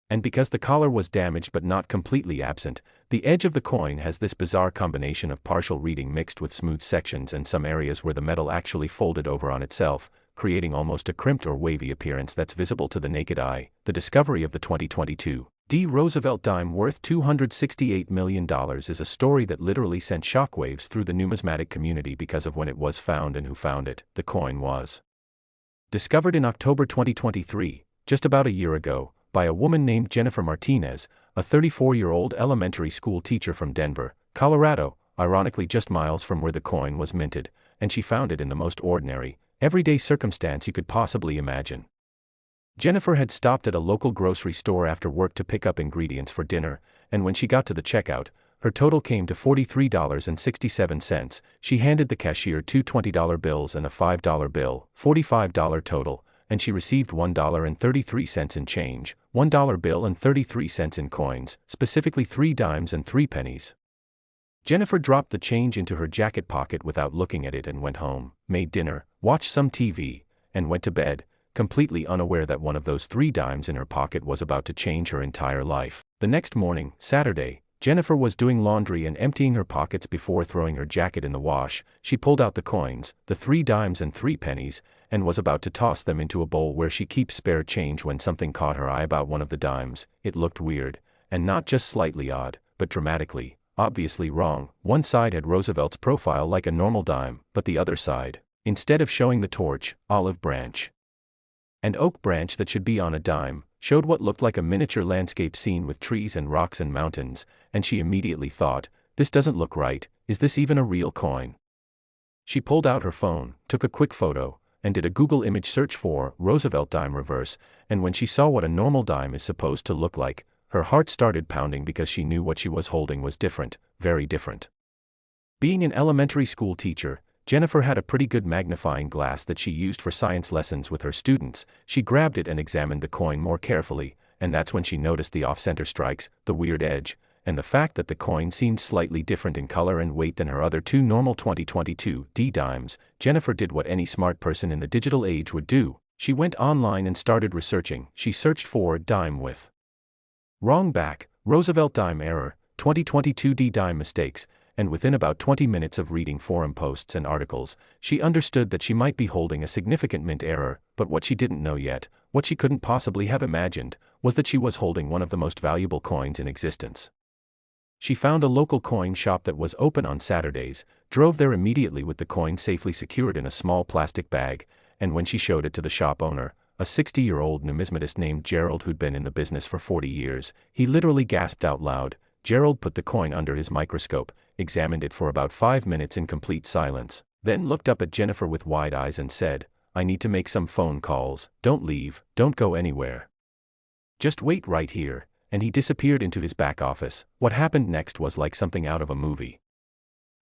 And because the collar was damaged but not completely absent, the edge of the coin has this bizarre combination of partial reading mixed with smooth sections and some areas where the metal actually folded over on itself, creating almost a crimped or wavy appearance that's visible to the naked eye. The discovery of the 2022 Roosevelt dime worth $268 million is a story that literally sent shockwaves through the numismatic community because of when it was found and who found it. The coin was discovered in October 2023, just about a year ago, by a woman named Jennifer Martinez, a 34-year-old elementary school teacher from Denver, Colorado, ironically just miles from where the coin was minted, and she found it in the most ordinary, everyday circumstance you could possibly imagine. Jennifer had stopped at a local grocery store after work to pick up ingredients for dinner, and when she got to the checkout, her total came to $43.67. She handed the cashier two $20 bills and a $5 bill, $45 total, and she received $1.33 in change, $1 bill and 33 cents in coins, specifically 3 dimes and 3 pennies. Jennifer dropped the change into her jacket pocket without looking at it and went home, made dinner, watched some TV, and went to bed, completely unaware that one of those 3 dimes in her pocket was about to change her entire life. The next morning, Saturday, Jennifer was doing laundry and emptying her pockets before throwing her jacket in the wash. She pulled out the coins, the 3 dimes and 3 pennies, and was about to toss them into a bowl where she keeps spare change when something caught her eye about one of the dimes. It looked weird, and not just slightly odd, but dramatically, obviously wrong. One side had Roosevelt's profile like a normal dime, but the other side, instead of showing the torch, olive branch, and oak branch that should be on a dime, showed what looked like a miniature landscape scene with trees and rocks and mountains, and she immediately thought, this doesn't look right, is this even a real coin? She pulled out her phone, took a quick photo, and did a Google image search for Roosevelt dime reverse, and when she saw what a normal dime is supposed to look like, her heart started pounding because she knew what she was holding was different, very different. Being an elementary school teacher, Jennifer had a pretty good magnifying glass that she used for science lessons with her students. She grabbed it and examined the coin more carefully, and that's when she noticed the off-center strikes, the weird edge, and the fact that the coin seemed slightly different in color and weight than her other 2 normal 2022 dimes. Jennifer did what any smart person in the digital age would do. She went online and started researching. She searched for dime with wrong back, Roosevelt dime error, 2022 dime mistakes, and within about 20 minutes of reading forum posts and articles, she understood that she might be holding a significant mint error. But what she didn't know yet, what she couldn't possibly have imagined, was that she was holding one of the most valuable coins in existence. She found a local coin shop that was open on Saturdays, drove there immediately with the coin safely secured in a small plastic bag, and when she showed it to the shop owner, a 60-year-old numismatist named Gerald who'd been in the business for 40 years, he literally gasped out loud. Gerald put the coin under his microscope, examined it for about 5 minutes in complete silence, then looked up at Jennifer with wide eyes and said, I need to make some phone calls, don't leave, don't go anywhere. Just wait right here, and he disappeared into his back office. What happened next was like something out of a movie.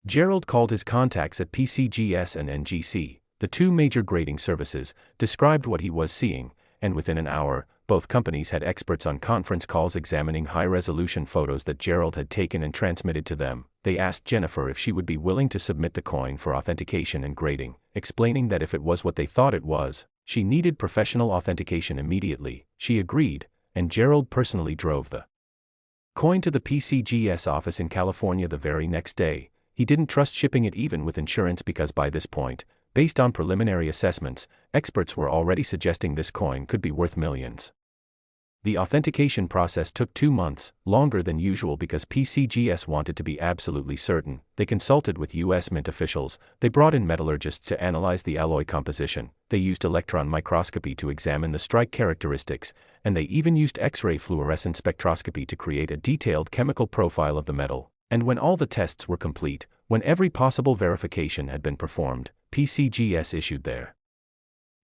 Gerald called his contacts at PCGS and NGC, the 2 major grading services, described what he was seeing, and within an hour, both companies had experts on conference calls examining high-resolution photos that Gerald had taken and transmitted to them. They asked Jennifer if she would be willing to submit the coin for authentication and grading, explaining that if it was what they thought it was, she needed professional authentication immediately. She agreed, and Gerald personally drove the coin to the PCGS office in California the very next day. He didn't trust shipping it even with insurance because by this point, based on preliminary assessments, experts were already suggesting this coin could be worth millions. The authentication process took 2 months, longer than usual because PCGS wanted to be absolutely certain. They consulted with US Mint officials, they brought in metallurgists to analyze the alloy composition, they used electron microscopy to examine the strike characteristics, and they even used X-ray fluorescence spectroscopy to create a detailed chemical profile of the metal. And when all the tests were complete, when every possible verification had been performed, PCGS issued their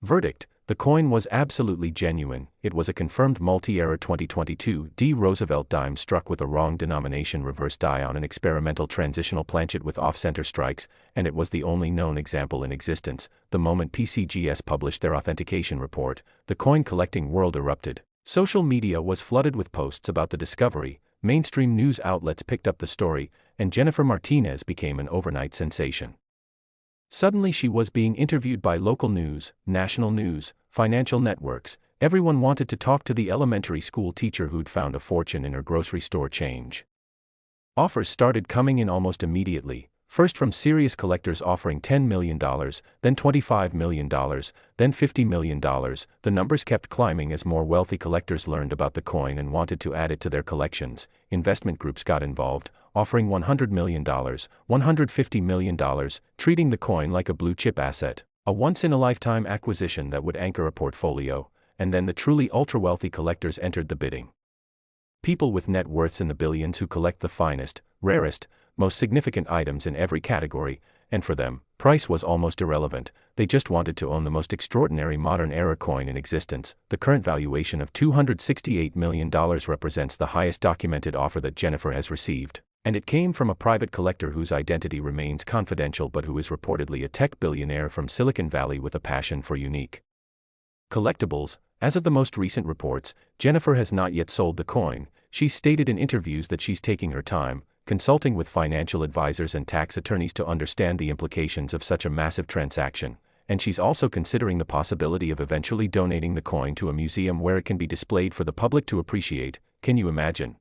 verdict. The coin was absolutely genuine. It was a confirmed multi-error 2022 D Roosevelt dime struck with a wrong denomination reverse die on an experimental transitional planchet with off-center strikes, and it was the only known example in existence. The moment PCGS published their authentication report, the coin collecting world erupted. Social media was flooded with posts about the discovery, mainstream news outlets picked up the story, and Jennifer Martinez became an overnight sensation. Suddenly she was being interviewed by local news, national news, financial networks. Everyone wanted to talk to the elementary school teacher who'd found a fortune in her grocery store change. Offers started coming in almost immediately, first from serious collectors offering $10 million, then $25 million, then $50 million. The numbers kept climbing as more wealthy collectors learned about the coin and wanted to add it to their collections. Investment groups got involved, offering $100 million, $150 million, treating the coin like a blue-chip asset, a once-in-a-lifetime acquisition that would anchor a portfolio, and then the truly ultra-wealthy collectors entered the bidding. People with net worths in the billions who collect the finest, rarest, most significant items in every category, and for them, price was almost irrelevant. They just wanted to own the most extraordinary modern-era coin in existence. The current valuation of $268 million represents the highest documented offer that Jennifer has received, and it came from a private collector whose identity remains confidential but who is reportedly a tech billionaire from Silicon Valley with a passion for unique collectibles. As of the most recent reports, Jennifer has not yet sold the coin. She's stated in interviews that she's taking her time, consulting with financial advisors and tax attorneys to understand the implications of such a massive transaction, and she's also considering the possibility of eventually donating the coin to a museum where it can be displayed for the public to appreciate. Can you imagine?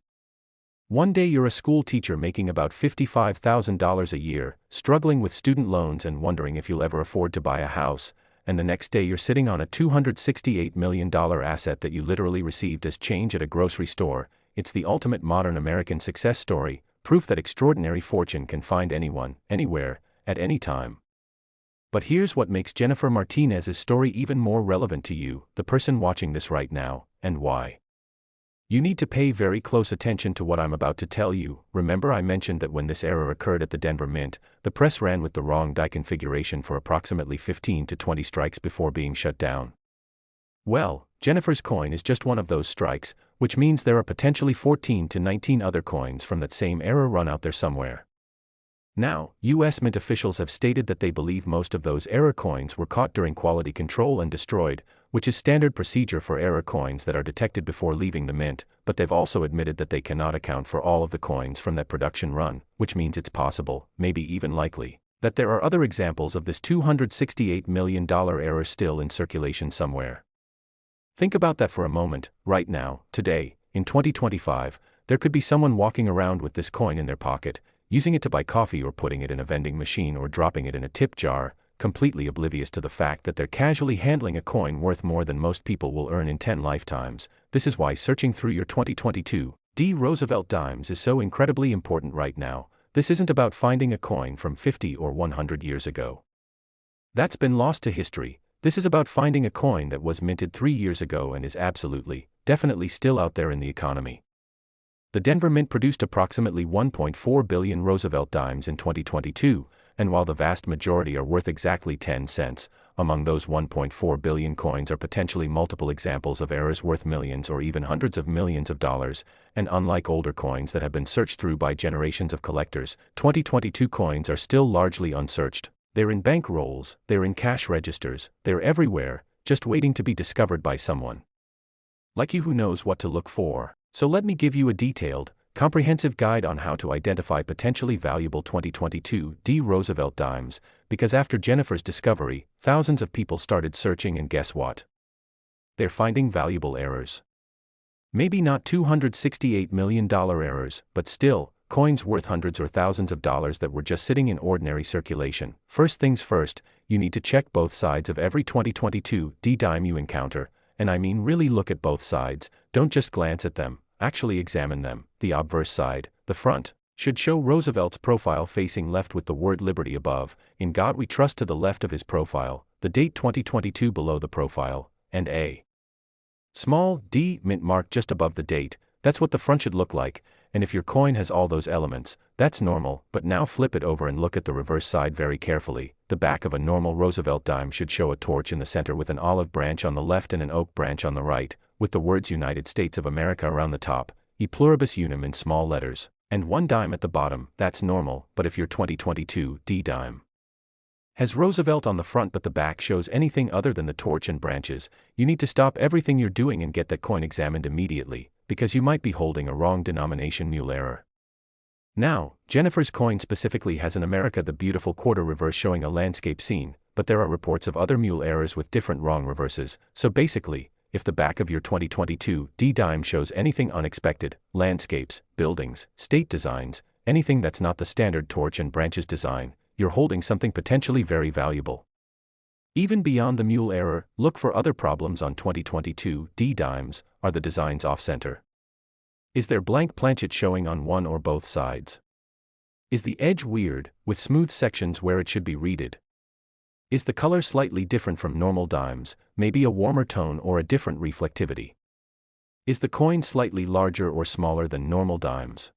One day you're a school teacher making about $55,000 a year, struggling with student loans and wondering if you'll ever afford to buy a house, and the next day you're sitting on a $268 million asset that you literally received as change at a grocery store. It's the ultimate modern American success story, proof that extraordinary fortune can find anyone, anywhere, at any time. But here's what makes Jennifer Martinez's story even more relevant to you, the person watching this right now, and why. You need to pay very close attention to what I'm about to tell you. Remember I mentioned that when this error occurred at the Denver Mint, the press ran with the wrong die configuration for approximately 15 to 20 strikes before being shut down. Well, Jennifer's coin is just one of those strikes, which means there are potentially 14 to 19 other coins from that same error run out there somewhere. Now, US Mint officials have stated that they believe most of those error coins were caught during quality control and destroyed, which is standard procedure for error coins that are detected before leaving the mint, but they've also admitted that they cannot account for all of the coins from that production run, which means it's possible, maybe even likely, that there are other examples of this $268 million error still in circulation somewhere. Think about that for a moment. Right now, today, in 2025, there could be someone walking around with this coin in their pocket, using it to buy coffee or putting it in a vending machine or dropping it in a tip jar, completely oblivious to the fact that they're casually handling a coin worth more than most people will earn in 10 lifetimes. This is why searching through your 2022 D Roosevelt Dimes is so incredibly important right now. This isn't about finding a coin from 50 or 100 years ago. That's been lost to history. This is about finding a coin that was minted 3 years ago and is absolutely, definitely still out there in the economy. The Denver Mint produced approximately 1.4 billion Roosevelt Dimes in 2022, and while the vast majority are worth exactly 10 cents, among those 1.4 billion coins are potentially multiple examples of errors worth millions or even hundreds of millions of dollars, and unlike older coins that have been searched through by generations of collectors, 2022 coins are still largely unsearched. They're in bank rolls, they're in cash registers, they're everywhere, just waiting to be discovered by someone like you who knows what to look for. So let me give you a detailed, comprehensive guide on how to identify potentially valuable 2022 D Roosevelt Dimes, because after Jennifer's discovery, thousands of people started searching and guess what? They're finding valuable errors. Maybe not $268 million errors, but still, coins worth hundreds or thousands of dollars that were just sitting in ordinary circulation. First things first, you need to check both sides of every 2022 D dime you encounter, and I mean really look at both sides, don't just glance at them, actually examine them. The obverse side, the front, should show Roosevelt's profile facing left with the word Liberty above, "In God We Trust" to the left of his profile, the date 2022 below the profile, and a small D mint mark just above the date. That's what the front should look like, and if your coin has all those elements, that's normal. But now flip it over and look at the reverse side very carefully. The back of a normal Roosevelt dime should show a torch in the center with an olive branch on the left and an oak branch on the right, with the words United States of America around the top, E pluribus unum in small letters, and one dime at the bottom. That's normal. But if your 2022 D dime has Roosevelt on the front but the back shows anything other than the torch and branches, you need to stop everything you're doing and get that coin examined immediately, because you might be holding a wrong denomination mule error. Now, Jennifer's coin specifically has an America the Beautiful quarter reverse showing a landscape scene, but there are reports of other mule errors with different wrong reverses. So basically, if the back of your 2022 D dime shows anything unexpected, landscapes, buildings, state designs, anything that's not the standard torch and branches design, you're holding something potentially very valuable. Even beyond the mule error, look for other problems on 2022 D dimes. Are the designs off-center? Is there blank planchet showing on one or both sides? Is the edge weird, with smooth sections where it should be reeded? Is the color slightly different from normal dimes, maybe a warmer tone or a different reflectivity? Is the coin slightly larger or smaller than normal dimes?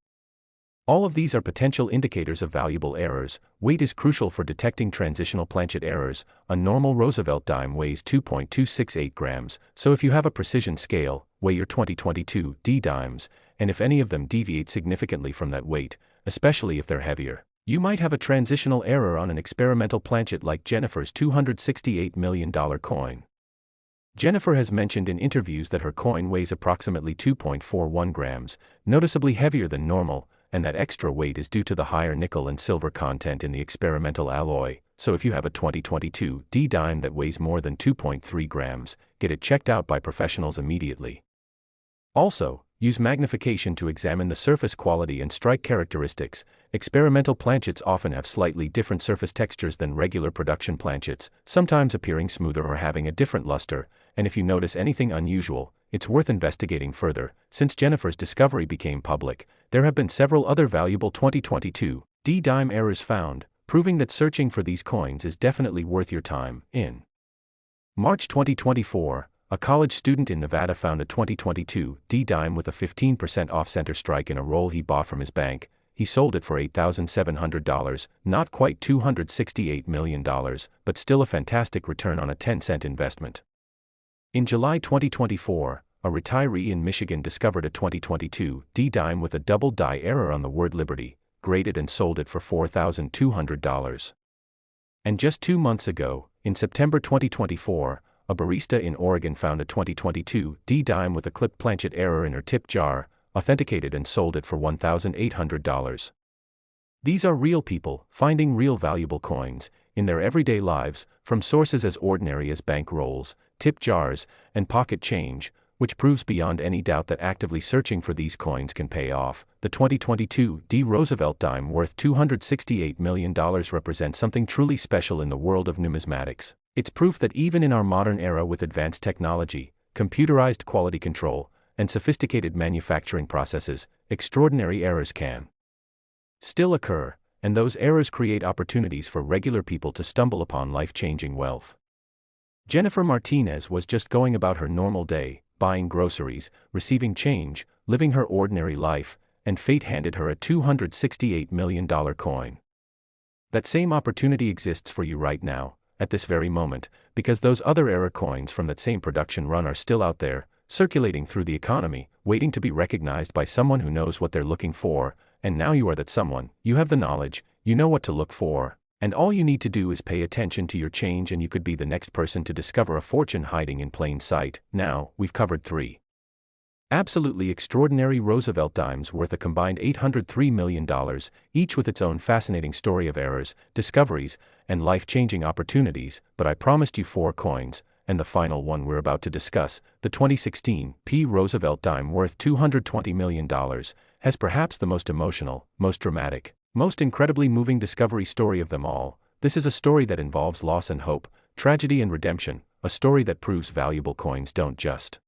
All of these are potential indicators of valuable errors. Weight is crucial for detecting transitional planchet errors. A normal Roosevelt dime weighs 2.268 grams, so if you have a precision scale, weigh your 2022 D dimes, and if any of them deviate significantly from that weight, especially if they're heavier, you might have a transitional error on an experimental planchet like Jennifer's $268 million coin. Jennifer has mentioned in interviews that her coin weighs approximately 2.41 grams, noticeably heavier than normal, and that extra weight is due to the higher nickel and silver content in the experimental alloy. So if you have a 2022 D dime that weighs more than 2.3 grams, get it checked out by professionals immediately. Also, use magnification to examine the surface quality and strike characteristics. Experimental planchets often have slightly different surface textures than regular production planchets, sometimes appearing smoother or having a different luster, and if you notice anything unusual, it's worth investigating further. Since Jennifer's discovery became public, there have been several other valuable 2022 D dime errors found, proving that searching for these coins is definitely worth your time. In March 2024, a college student in Nevada found a 2022 D dime with a 15% off-center strike in a roll he bought from his bank. He sold it for $8,700, not quite $268 million, but still a fantastic return on a 10-cent investment. In July 2024, a retiree in Michigan discovered a 2022 D dime with a double die error on the word Liberty, graded and sold it for $4,200. And just 2 months ago, in September 2024, a barista in Oregon found a 2022 D dime with a clipped planchet error in her tip jar, authenticated and sold it for $1,800. These are real people finding real valuable coins in their everyday lives, from sources as ordinary as bank rolls, tip jars, and pocket change, which proves beyond any doubt that actively searching for these coins can pay off. The 2022 D Roosevelt dime worth $268 million represents something truly special in the world of numismatics. It's proof that even in our modern era with advanced technology, computerized quality control, and sophisticated manufacturing processes, extraordinary errors can still occur, and those errors create opportunities for regular people to stumble upon life-changing wealth. Jennifer Martinez was just going about her normal day, buying groceries, receiving change, living her ordinary life, and fate handed her a $268 million coin. That same opportunity exists for you right now, at this very moment, because those other error coins from that same production run are still out there, circulating through the economy, waiting to be recognized by someone who knows what they're looking for, and now you are that someone. You have the knowledge, you know what to look for, and all you need to do is pay attention to your change and you could be the next person to discover a fortune hiding in plain sight. Now, we've covered 3 absolutely extraordinary Roosevelt dimes worth a combined $803 million, each with its own fascinating story of errors, discoveries, and life-changing opportunities, but I promised you 4 coins, and the final one we're about to discuss, the 2016 P. Roosevelt dime worth $220 million, has perhaps the most emotional, most dramatic, most incredibly moving discovery story of them all. This is a story that involves loss and hope, Tragedy and Redemption, a story that proves valuable coins don't just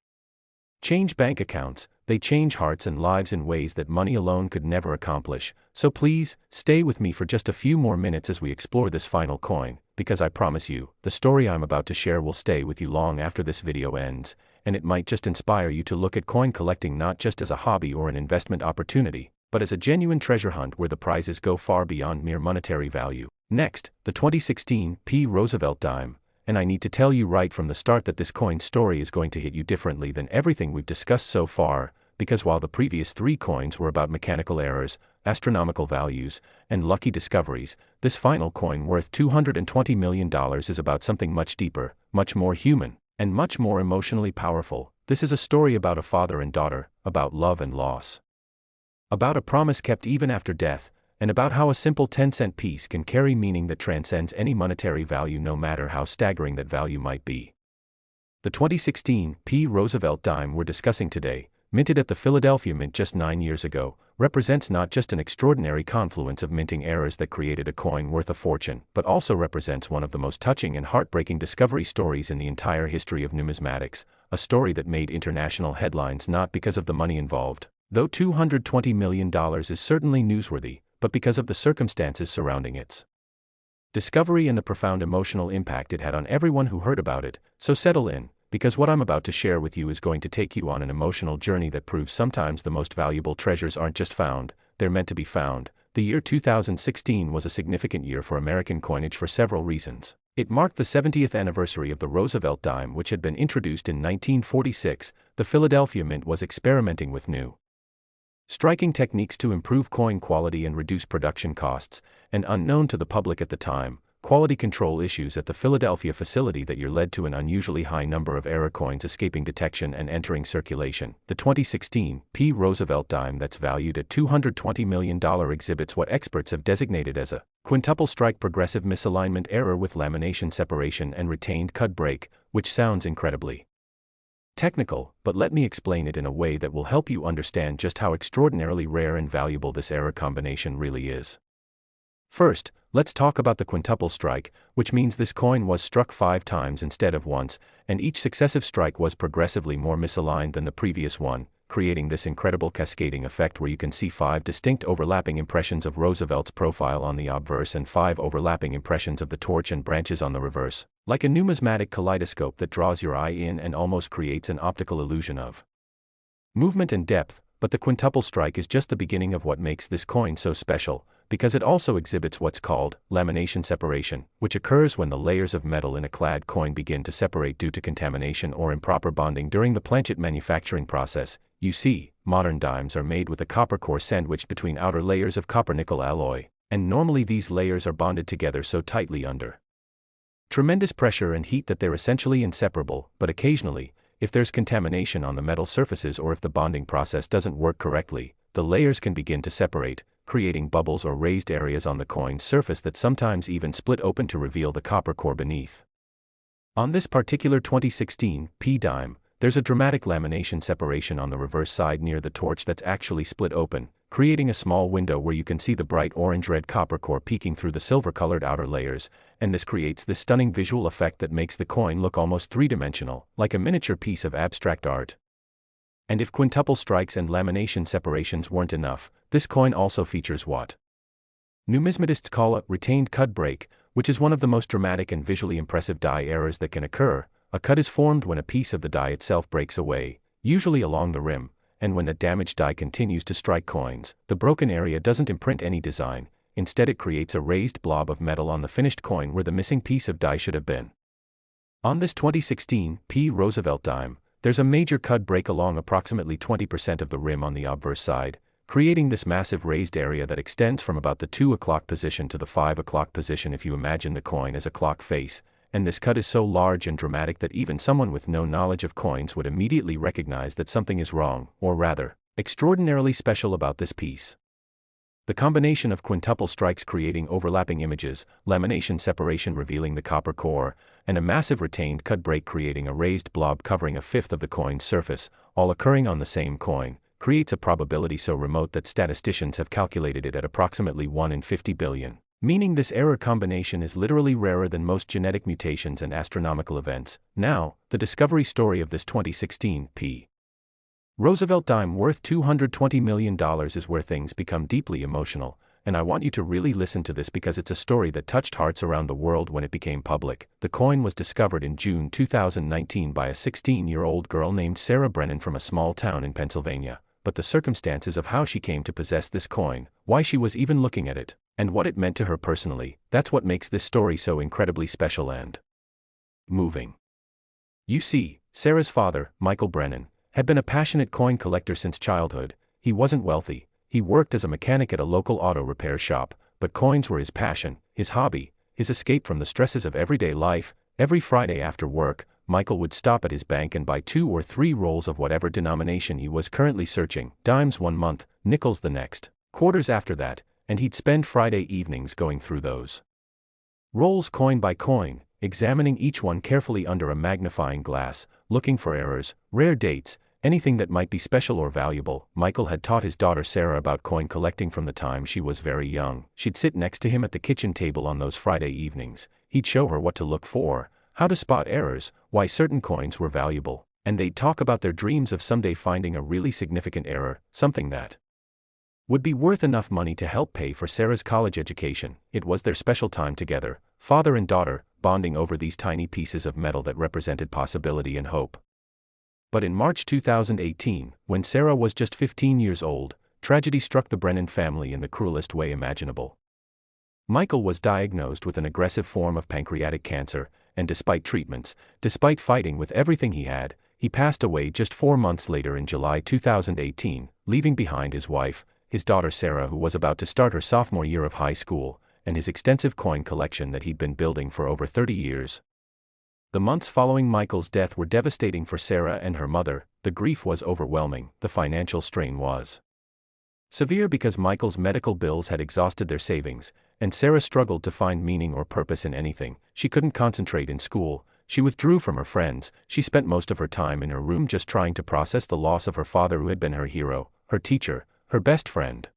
change bank accounts, they change hearts and lives in ways that money alone could never accomplish. So please, stay with me for just a few more minutes as we explore this final coin, because I promise you, the story I'm about to share will stay with you long after this video ends, and it might just inspire you to look at coin collecting not just as a hobby or an investment opportunity, but as a genuine treasure hunt where the prizes go far beyond mere monetary value. Next, the 2016 P. Roosevelt Dime. And I need to tell you right from the start that this coin story is going to hit you differently than everything we've discussed so far, because while the previous 3 coins were about mechanical errors, astronomical values, and lucky discoveries, this final coin worth $220 million is about something much deeper, much more human, and much more emotionally powerful. This is a story about a father and daughter, about love and loss, about a promise kept even after death, and about how a simple 10-cent piece can carry meaning that transcends any monetary value no matter how staggering that value might be. The 2016 P. Roosevelt Dime we're discussing today, minted at the Philadelphia Mint just 9 years ago, represents not just an extraordinary confluence of minting errors that created a coin worth a fortune, but also represents one of the most touching and heartbreaking discovery stories in the entire history of numismatics, a story that made international headlines not because of the money involved, though $220 million is certainly newsworthy, but because of the circumstances surrounding its discovery and the profound emotional impact it had on everyone who heard about it. So settle in, because what I'm about to share with you is going to take you on an emotional journey that proves sometimes the most valuable treasures aren't just found, they're meant to be found. The year 2016 was a significant year for American coinage for several reasons. It marked the 70th anniversary of the Roosevelt Dime, which had been introduced in 1946. The Philadelphia Mint was experimenting with new, striking techniques to improve coin quality and reduce production costs, and unknown to the public at the time, quality control issues at the Philadelphia facility that year led to an unusually high number of error coins escaping detection and entering circulation. The 2016 P. Roosevelt Dime, that's valued at $220 million, exhibits what experts have designated as a quintuple strike progressive misalignment error with lamination separation and retained cut break, which sounds incredibly technical, but let me explain it in a way that will help you understand just how extraordinarily rare and valuable this error combination really is. First, let's talk about the quintuple strike, which means this coin was struck 5 times instead of once, and each successive strike was progressively more misaligned than the previous one, creating this incredible cascading effect where you can see 5 distinct overlapping impressions of Roosevelt's profile on the obverse and 5 overlapping impressions of the torch and branches on the reverse, like a numismatic kaleidoscope that draws your eye in and almost creates an optical illusion of movement and depth. But the quintuple strike is just the beginning of what makes this coin so special, because it also exhibits what's called lamination separation, which occurs when the layers of metal in a clad coin begin to separate due to contamination or improper bonding during the planchet manufacturing process. You see, modern dimes are made with a copper core sandwiched between outer layers of copper-nickel alloy, and normally these layers are bonded together so tightly under tremendous pressure and heat that they're essentially inseparable. But occasionally, if there's contamination on the metal surfaces or if the bonding process doesn't work correctly, the layers can begin to separate, creating bubbles or raised areas on the coin's surface that sometimes even split open to reveal the copper core beneath. On this particular 2016 P dime, there's a dramatic lamination separation on the reverse side near the torch that's actually split open, creating a small window where you can see the bright orange-red copper core peeking through the silver-colored outer layers, and this creates this stunning visual effect that makes the coin look almost three-dimensional, like a miniature piece of abstract art. And if quintuple strikes and lamination separations weren't enough, this coin also features what numismatists call a retained cut break, which is one of the most dramatic and visually impressive die errors that can occur. A cut is formed when a piece of the die itself breaks away, usually along the rim, and when the damaged die continues to strike coins, the broken area doesn't imprint any design. Instead, it creates a raised blob of metal on the finished coin where the missing piece of die should have been. On this 2016 P. Roosevelt dime, there's a major cut break along approximately 20% of the rim on the obverse side, creating this massive raised area that extends from about the 2 o'clock position to the 5 o'clock position if you imagine the coin as a clock face, and this cut is so large and dramatic that even someone with no knowledge of coins would immediately recognize that something is wrong, or rather, extraordinarily special about this piece. The combination of quintuple strikes creating overlapping images, lamination separation revealing the copper core, and a massive retained cut break creating a raised blob covering a fifth of the coin's surface, all occurring on the same coin, creates a probability so remote that statisticians have calculated it at approximately 1 in 50 billion. meaning this error combination is literally rarer than most genetic mutations and astronomical events. Now, the discovery story of this 2016 P. Roosevelt dime worth $220 million is where things become deeply emotional, and I want you to really listen to this because it's a story that touched hearts around the world when it became public. The coin was discovered in June 2019 by a 16-year-old girl named Sarah Brennan from a small town in Pennsylvania, but the circumstances of how she came to possess this coin, why she was even looking at it, and what it meant to her personally, that's what makes this story so incredibly special and moving. You see, Sarah's father, Michael Brennan, had been a passionate coin collector since childhood. He wasn't wealthy, he worked as a mechanic at a local auto repair shop, but coins were his passion, his hobby, his escape from the stresses of everyday life. Every Friday after work, Michael would stop at his bank and buy 2 or 3 rolls of whatever denomination he was currently searching, dimes one month, nickels the next, quarters after that, and he'd spend Friday evenings going through those rolls coin by coin, examining each one carefully under a magnifying glass, looking for errors, rare dates, anything that might be special or valuable. Michael had taught his daughter Sarah about coin collecting from the time she was very young. She'd sit next to him at the kitchen table on those Friday evenings. He'd show her what to look for, how to spot errors, why certain coins were valuable, and they'd talk about their dreams of someday finding a really significant error, something that would be worth enough money to help pay for Sarah's college education. It was their special time together, father and daughter, bonding over these tiny pieces of metal that represented possibility and hope. But in March 2018, when Sarah was just 15 years old, tragedy struck the Brennan family in the cruelest way imaginable. Michael was diagnosed with an aggressive form of pancreatic cancer, and despite treatments, despite fighting with everything he had, he passed away just 4 months later in July 2018, leaving behind his wife, his daughter Sarah, who was about to start her sophomore year of high school, and his extensive coin collection that he'd been building for over 30 years. The months following Michael's death were devastating for Sarah and her mother. The grief was overwhelming, the financial strain was severe because Michael's medical bills had exhausted their savings, and Sarah struggled to find meaning or purpose in anything. She couldn't concentrate in school, she withdrew from her friends, she spent most of her time in her room just trying to process the loss of her father who had been her hero, her teacher, her best friend.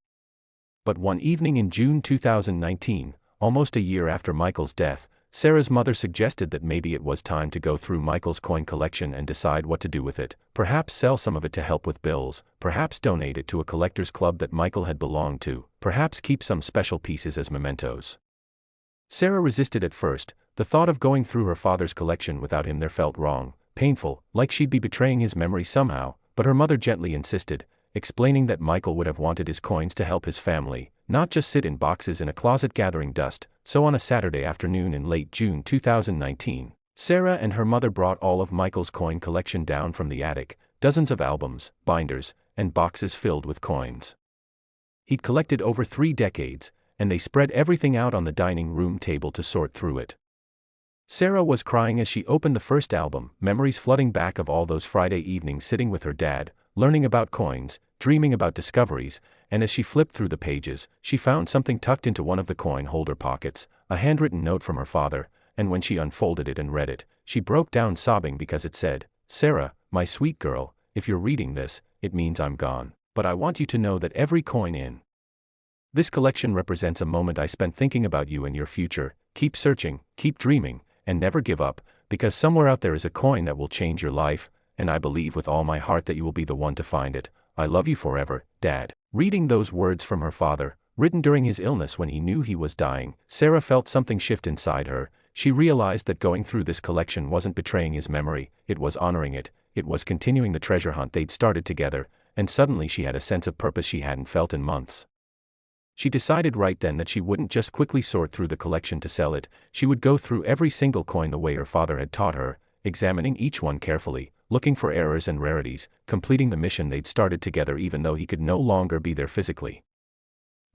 But one evening in June 2019, almost a year after Michael's death, Sarah's mother suggested that maybe it was time to go through Michael's coin collection and decide what to do with it, perhaps sell some of it to help with bills, perhaps donate it to a collector's club that Michael had belonged to, perhaps keep some special pieces as mementos. Sarah resisted at first. The thought of going through her father's collection without him there felt wrong, painful, like she'd be betraying his memory somehow, but her mother gently insisted, explaining that Michael would have wanted his coins to help his family, not just sit in boxes in a closet gathering dust. So on a Saturday afternoon in late June 2019, Sarah and her mother brought all of Michael's coin collection down from the attic, dozens of albums, binders, and boxes filled with coins he'd collected over 3 decades, and they spread everything out on the dining room table to sort through it. Sarah was crying as she opened the first album, memories flooding back of all those Friday evenings sitting with her dad, learning about coins, dreaming about discoveries, and as she flipped through the pages, she found something tucked into one of the coin holder pockets, a handwritten note from her father, and when she unfolded it and read it, she broke down sobbing because it said, "Sarah, my sweet girl, if you're reading this, it means I'm gone, but I want you to know that every coin in this collection represents a moment I spent thinking about you and your future. Keep searching, keep dreaming, and never give up, because somewhere out there is a coin that will change your life, and I believe with all my heart that you will be the one to find it. I love you forever, Dad." Reading those words from her father, written during his illness when he knew he was dying, Sarah felt something shift inside her. She realized that going through this collection wasn't betraying his memory, it was honoring it, it was continuing the treasure hunt they'd started together, and suddenly she had a sense of purpose she hadn't felt in months. She decided right then that she wouldn't just quickly sort through the collection to sell it, she would go through every single coin the way her father had taught her, examining each one carefully, looking for errors and rarities, completing the mission they'd started together even though he could no longer be there physically.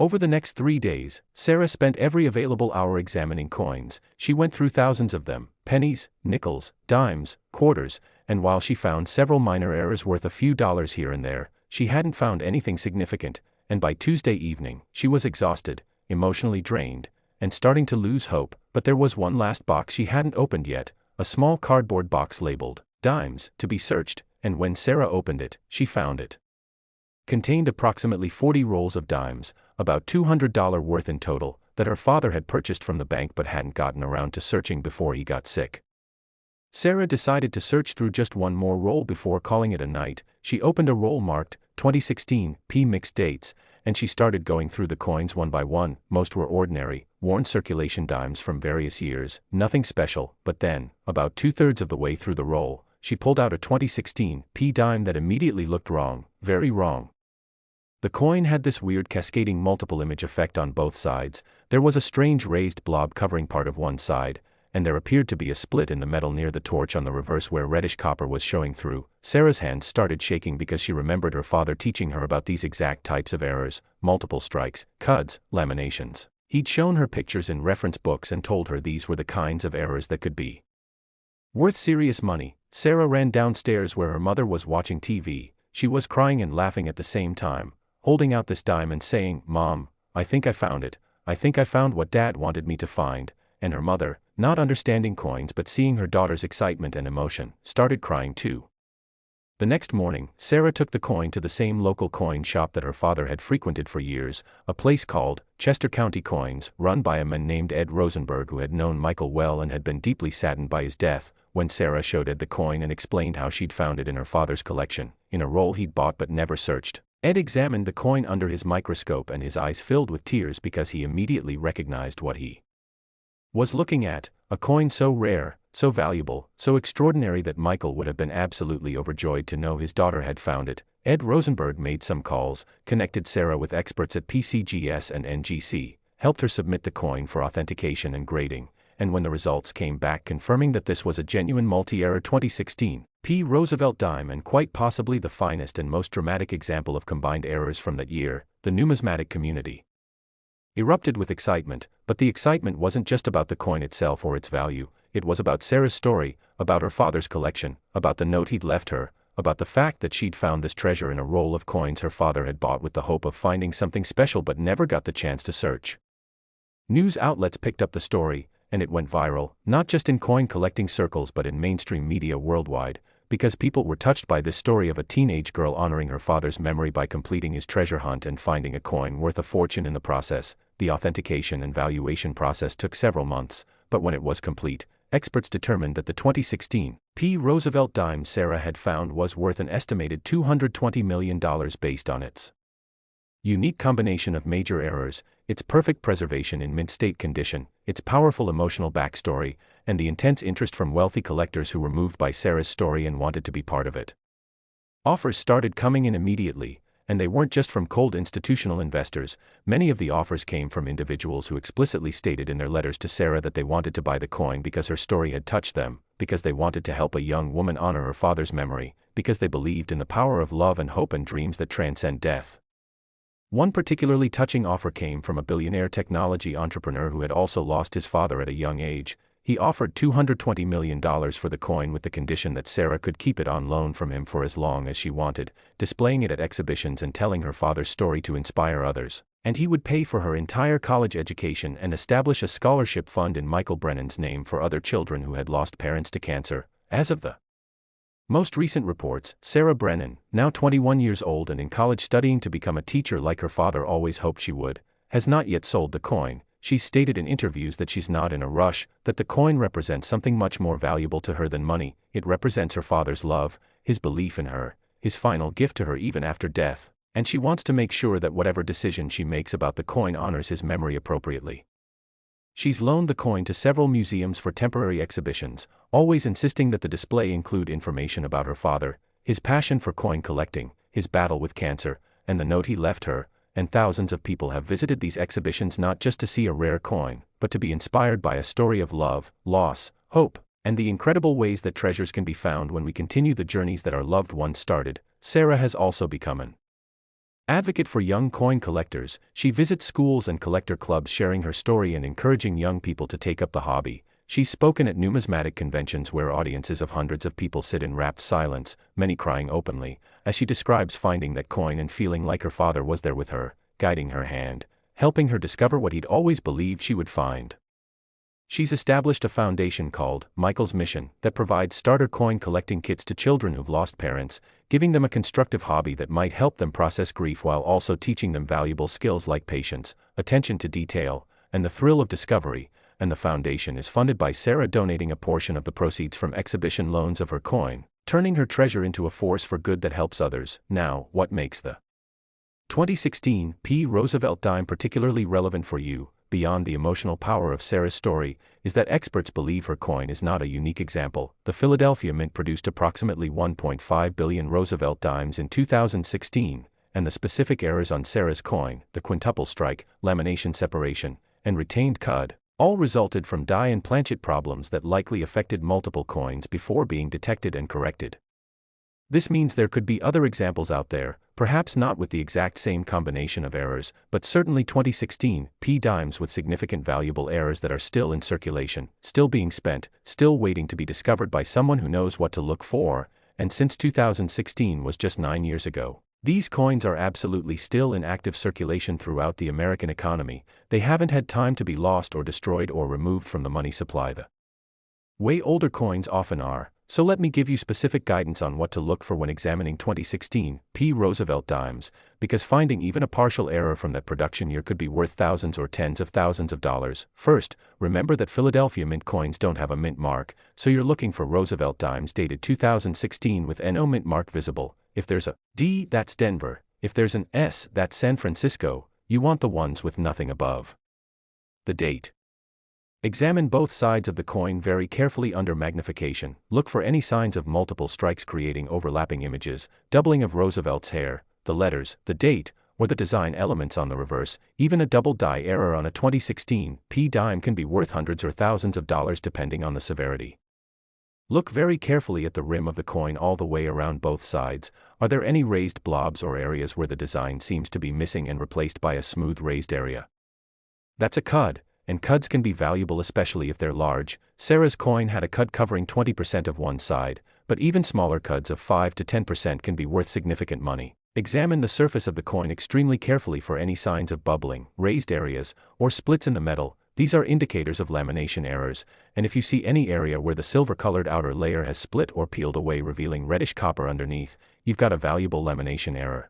Over the next 3 days, Sarah spent every available hour examining coins. She went through thousands of them, pennies, nickels, dimes, quarters, and while she found several minor errors worth a few dollars here and there, she hadn't found anything significant, and by Tuesday evening, she was exhausted, emotionally drained, and starting to lose hope. But there was one last box she hadn't opened yet, a small cardboard box labeled "Dimes" to be searched, and when Sarah opened it, she found it contained approximately 40 rolls of dimes, about $200 worth in total, that her father had purchased from the bank but hadn't gotten around to searching before he got sick. Sarah decided to search through just one more roll before calling it a night. She opened a roll marked 2016 P mixed dates, and she started going through the coins one by one. Most were ordinary, worn circulation dimes from various years, nothing special. But then, about 2/3 of the way through the roll, she pulled out a 2016 P dime that immediately looked wrong, very wrong. The coin had this weird cascading multiple image effect on both sides. There was a strange raised blob covering part of one side, and there appeared to be a split in the metal near the torch on the reverse where reddish copper was showing through. Sarah's hands started shaking because she remembered her father teaching her about these exact types of errors: multiple strikes, cuds, laminations. He'd shown her pictures in reference books and told her these were the kinds of errors that could be worth serious money. Sarah ran downstairs where her mother was watching TV. She was crying and laughing at the same time, holding out this dime and saying, "Mom, I think I found it. I think I found what Dad wanted me to find." And her mother, not understanding coins but seeing her daughter's excitement and emotion, started crying too. The next morning, Sarah took the coin to the same local coin shop that her father had frequented for years, a place called Chester County Coins, run by a man named Ed Rosenberg who had known Michael well and had been deeply saddened by his death. When Sarah showed Ed the coin and explained how she'd found it in her father's collection, in a roll he'd bought but never searched, Ed examined the coin under his microscope and his eyes filled with tears because he immediately recognized what he was looking at: a coin so rare, so valuable, so extraordinary that Michael would have been absolutely overjoyed to know his daughter had found it. Ed Rosenberg made some calls, connected Sarah with experts at PCGS and NGC, helped her submit the coin for authentication and grading, and when the results came back confirming that this was a genuine multi-error 2016 P Roosevelt dime and quite possibly the finest and most dramatic example of combined errors from that year, the numismatic community erupted with excitement. But the excitement wasn't just about the coin itself or its value. It was about Sarah's story, about her father's collection, about the note he'd left her, about the fact that she'd found this treasure in a roll of coins her father had bought with the hope of finding something special but never got the chance to search. News outlets picked up the story, and it went viral, not just in coin collecting circles but in mainstream media worldwide, because people were touched by this story of a teenage girl honoring her father's memory by completing his treasure hunt and finding a coin worth a fortune in the process. The authentication and valuation process took several months, but when it was complete, experts determined that the 2016 P Roosevelt dime Sarah had found was worth an estimated $220 million based on its unique combination of major errors, its perfect preservation in mint state condition, its powerful emotional backstory, and the intense interest from wealthy collectors who were moved by Sarah's story and wanted to be part of it. Offers started coming in immediately, and they weren't just from cold institutional investors. Many of the offers came from individuals who explicitly stated in their letters to Sarah that they wanted to buy the coin because her story had touched them, because they wanted to help a young woman honor her father's memory, because they believed in the power of love and hope and dreams that transcend death. One particularly touching offer came from a billionaire technology entrepreneur who had also lost his father at a young age. He offered $220 million for the coin with the condition that Sarah could keep it on loan from him for as long as she wanted, displaying it at exhibitions and telling her father's story to inspire others, and he would pay for her entire college education and establish a scholarship fund in Michael Brennan's name for other children who had lost parents to cancer. As of the most recent reports, Sarah Brennan, now 21 years old and in college studying to become a teacher like her father always hoped she would, has not yet sold the coin. She's stated in interviews that she's not in a rush, that the coin represents something much more valuable to her than money. It represents her father's love, his belief in her, his final gift to her even after death, and she wants to make sure that whatever decision she makes about the coin honors his memory appropriately. She's loaned the coin to several museums for temporary exhibitions, always insisting that the display include information about her father, his passion for coin collecting, his battle with cancer, and the note he left her. And thousands of people have visited these exhibitions not just to see a rare coin, but to be inspired by a story of love, loss, hope, and the incredible ways that treasures can be found when we continue the journeys that our loved ones started. Sarah has also become an advocate for young coin collectors. She visits schools and collector clubs sharing her story and encouraging young people to take up the hobby. She's spoken at numismatic conventions where audiences of hundreds of people sit in rapt silence, many crying openly, as she describes finding that coin and feeling like her father was there with her, guiding her hand, helping her discover what he'd always believed she would find. She's established a foundation called Michael's Mission that provides starter coin collecting kits to children who've lost parents, giving them a constructive hobby that might help them process grief while also teaching them valuable skills like patience, attention to detail, and the thrill of discovery, and the foundation is funded by Sarah donating a portion of the proceeds from exhibition loans of her coin, turning her treasure into a force for good that helps others. Now, what makes the 2016 P. Roosevelt dime particularly relevant for you, beyond the emotional power of Sarah's story, is that experts believe her coin is not a unique example. The Philadelphia Mint produced approximately 1.5 billion Roosevelt dimes in 2016, and the specific errors on Sarah's coin, the quintuple strike, lamination separation, and retained cud, all resulted from die and planchet problems that likely affected multiple coins before being detected and corrected. This means there could be other examples out there, perhaps not with the exact same combination of errors, but certainly 2016 P dimes with significant valuable errors that are still in circulation, still being spent, still waiting to be discovered by someone who knows what to look for, and since 2016 was just 9 years ago, these coins are absolutely still in active circulation throughout the American economy. They haven't had time to be lost or destroyed or removed from the money supply the way older coins often are. So let me give you specific guidance on what to look for when examining 2016 P. Roosevelt dimes, because finding even a partial error from that production year could be worth thousands or tens of thousands of dollars. First, remember that Philadelphia Mint coins don't have a mint mark, so you're looking for Roosevelt dimes dated 2016 with no mint mark visible. If there's a D, that's Denver. If there's an S, that's San Francisco. You want the ones with nothing above the date. Examine both sides of the coin very carefully under magnification. Look for any signs of multiple strikes creating overlapping images, doubling of Roosevelt's hair, the letters, the date, or the design elements on the reverse. Even a double die error on a 2016 P dime can be worth hundreds or thousands of dollars depending on the severity. Look very carefully at the rim of the coin all the way around both sides. Are there any raised blobs or areas where the design seems to be missing and replaced by a smooth raised area? That's a cud. And cuds can be valuable especially if they're large. Sarah's coin had a cud covering 20% of one side, but even smaller cuds of 5 to 10% can be worth significant money. Examine the surface of the coin extremely carefully for any signs of bubbling, raised areas, or splits in the metal. These are indicators of lamination errors, and if you see any area where the silver-colored outer layer has split or peeled away revealing reddish copper underneath, you've got a valuable lamination error.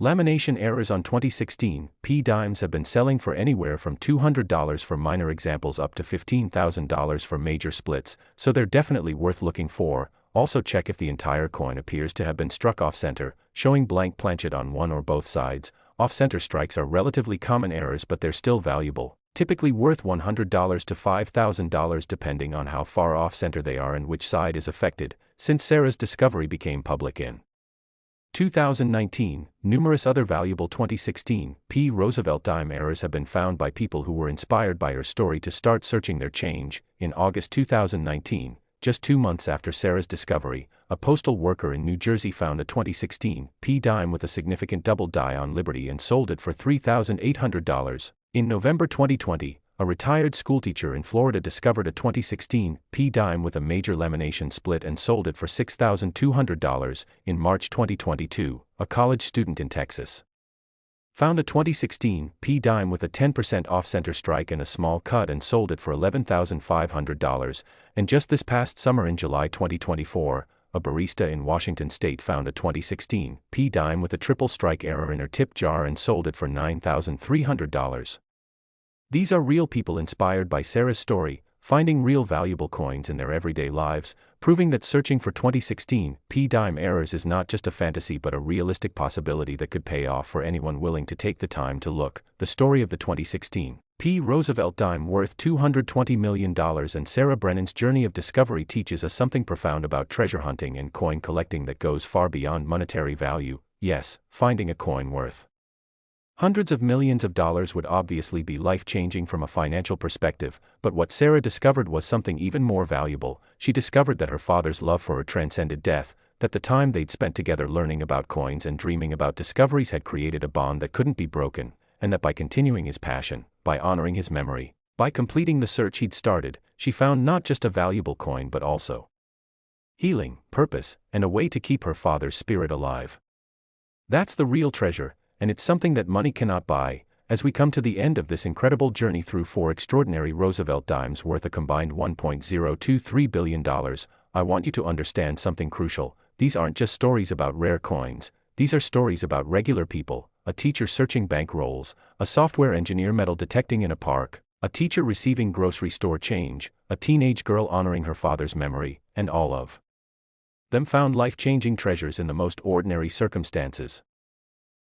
Lamination errors on 2016 P dimes have been selling for anywhere from $200 for minor examples up to $15,000 for major splits, so they're definitely worth looking for. Also check if the entire coin appears to have been struck off-center, showing blank planchet on one or both sides. Off-center strikes are relatively common errors, but they're still valuable, typically worth $100 to $5,000 depending on how far off-center they are and which side is affected. Since Sarah's discovery became public in 2019, numerous other valuable 2016 P. Roosevelt dime errors have been found by people who were inspired by her story to start searching their change. In August 2019, just 2 months after Sarah's discovery, a postal worker in New Jersey found a 2016 P dime with a significant double die on Liberty and sold it for $3,800. In November 2020, a retired schoolteacher in Florida discovered a 2016 P dime with a major lamination split and sold it for $6,200. In March 2022, a college student in Texas found a 2016 P dime with a 10% off-center strike and a small cut and sold it for $11,500. And just this past summer in July 2024, a barista in Washington state found a 2016 P dime with a triple strike error in her tip jar and sold it for $9,300. These are real people inspired by Sarah's story, finding real valuable coins in their everyday lives, proving that searching for 2016 P dime errors is not just a fantasy but a realistic possibility that could pay off for anyone willing to take the time to look. The story of the 2016 P. Roosevelt dime worth $220 million and Sarah Brennan's journey of discovery teaches us something profound about treasure hunting and coin collecting that goes far beyond monetary value. Yes, finding a coin worth hundreds of millions of dollars would obviously be life-changing from a financial perspective, but what Sarah discovered was something even more valuable. She discovered that her father's love for her transcended death, that the time they'd spent together learning about coins and dreaming about discoveries had created a bond that couldn't be broken, and that by continuing his passion, by honoring his memory, by completing the search he'd started, she found not just a valuable coin but also healing, purpose, and a way to keep her father's spirit alive. That's the real treasure, and it's something that money cannot buy. As we come to the end of this incredible journey through 4 extraordinary Roosevelt dimes worth a combined $1.023 billion, I want you to understand something crucial. These aren't just stories about rare coins, These are stories about regular people, a teacher searching bank rolls, a software engineer metal detecting in a park, a teacher receiving grocery store change, a teenage girl honoring her father's memory, and all of them found life-changing treasures in the most ordinary circumstances.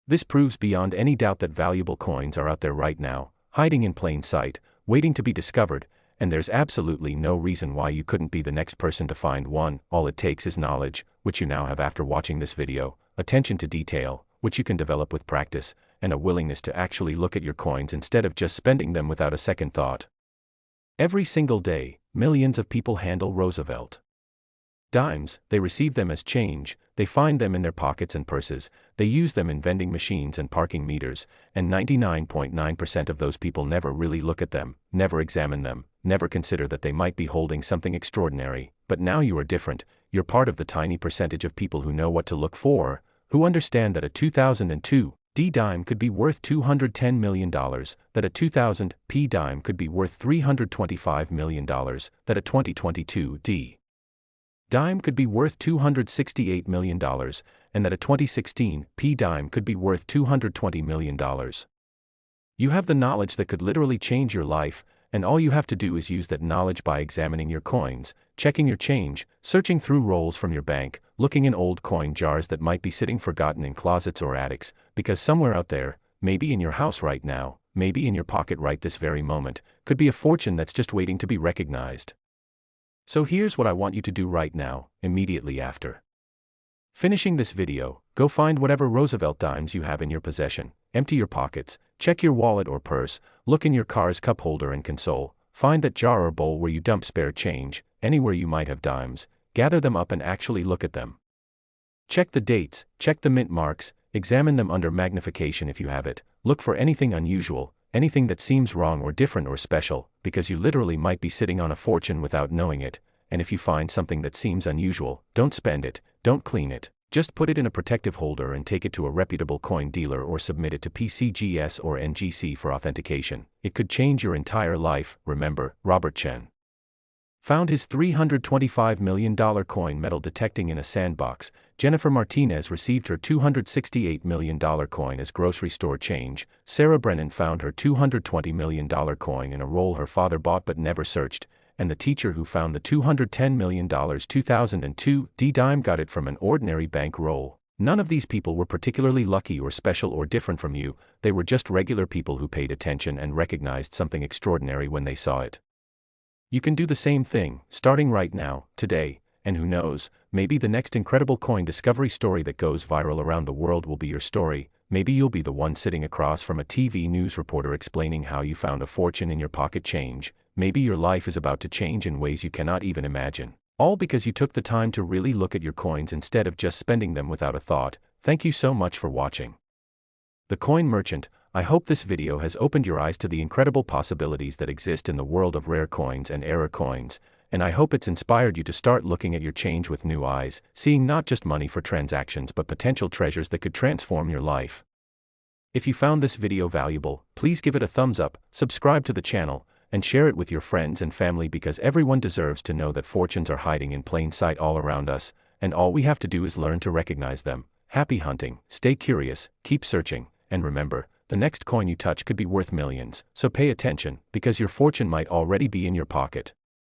This proves beyond any doubt that valuable coins are out there right now, hiding in plain sight, waiting to be discovered, and there's absolutely no reason why you couldn't be the next person to find one. All it takes is knowledge, which you now have after watching this video, attention to detail, which you can develop with practice, and a willingness to actually look at your coins instead of just spending them without a second thought. Every single day, millions of people handle Roosevelt Dimes. They receive them as change, they find them in their pockets and purses, they use them in vending machines and parking meters, and 99.9% of those people never really look at them, never examine them, never consider that they might be holding something extraordinary. But now you are different. You're part of the tiny percentage of people who know what to look for, who understand that a 2002 D dime could be worth $210 million, that a 2000 P dime could be worth $325 million, that a 2022 D dime could be worth $268 million, and that a 2016 P dime could be worth $220 million. You have the knowledge that could literally change your life, and all you have to do is use that knowledge by examining your coins, checking your change, searching through rolls from your bank, looking in old coin jars that might be sitting forgotten in closets or attics, because somewhere out there, maybe in your house right now, maybe in your pocket right this very moment, could be a fortune that's just waiting to be recognized. So here's what I want you to do right now, immediately after finishing this video. Go find whatever Roosevelt dimes you have in your possession, empty your pockets, check your wallet or purse, look in your car's cup holder and console, find that jar or bowl where you dump spare change, anywhere you might have dimes, gather them up and actually look at them. Check the dates, check the mint marks, examine them under magnification if you have it, look for anything unusual, anything that seems wrong or different or special, because you literally might be sitting on a fortune without knowing it. And if you find something that seems unusual, don't spend it, don't clean it, just put it in a protective holder and take it to a reputable coin dealer or submit it to PCGS or NGC for authentication. It could change your entire life. Remember, Robert Chen found his $325 million coin metal detecting in a sandbox. Jennifer Martinez received her $268 million coin as grocery store change. Sarah Brennan found her $220 million coin in a roll her father bought but never searched. And the teacher who found the $210 million 2002 D dime got it from an ordinary bank roll. None of these people were particularly lucky or special or different from you. They were just regular people who paid attention and recognized something extraordinary when they saw it. You can do the same thing, starting right now, today, and who knows, maybe the next incredible coin discovery story that goes viral around the world will be your story. Maybe you'll be the one sitting across from a TV news reporter explaining how you found a fortune in your pocket change. Maybe your life is about to change in ways you cannot even imagine. All because you took the time to really look at your coins instead of just spending them without a thought. Thank you so much for watching. The Coin Merchant. I hope this video has opened your eyes to the incredible possibilities that exist in the world of rare coins and error coins, and I hope it's inspired you to start looking at your change with new eyes, seeing not just money for transactions but potential treasures that could transform your life. If you found this video valuable, please give it a thumbs up, subscribe to the channel, and share it with your friends and family because everyone deserves to know that fortunes are hiding in plain sight all around us, and all we have to do is learn to recognize them. Happy hunting, stay curious, keep searching, and remember, the next coin you touch could be worth millions, so pay attention, because your fortune might already be in your pocket.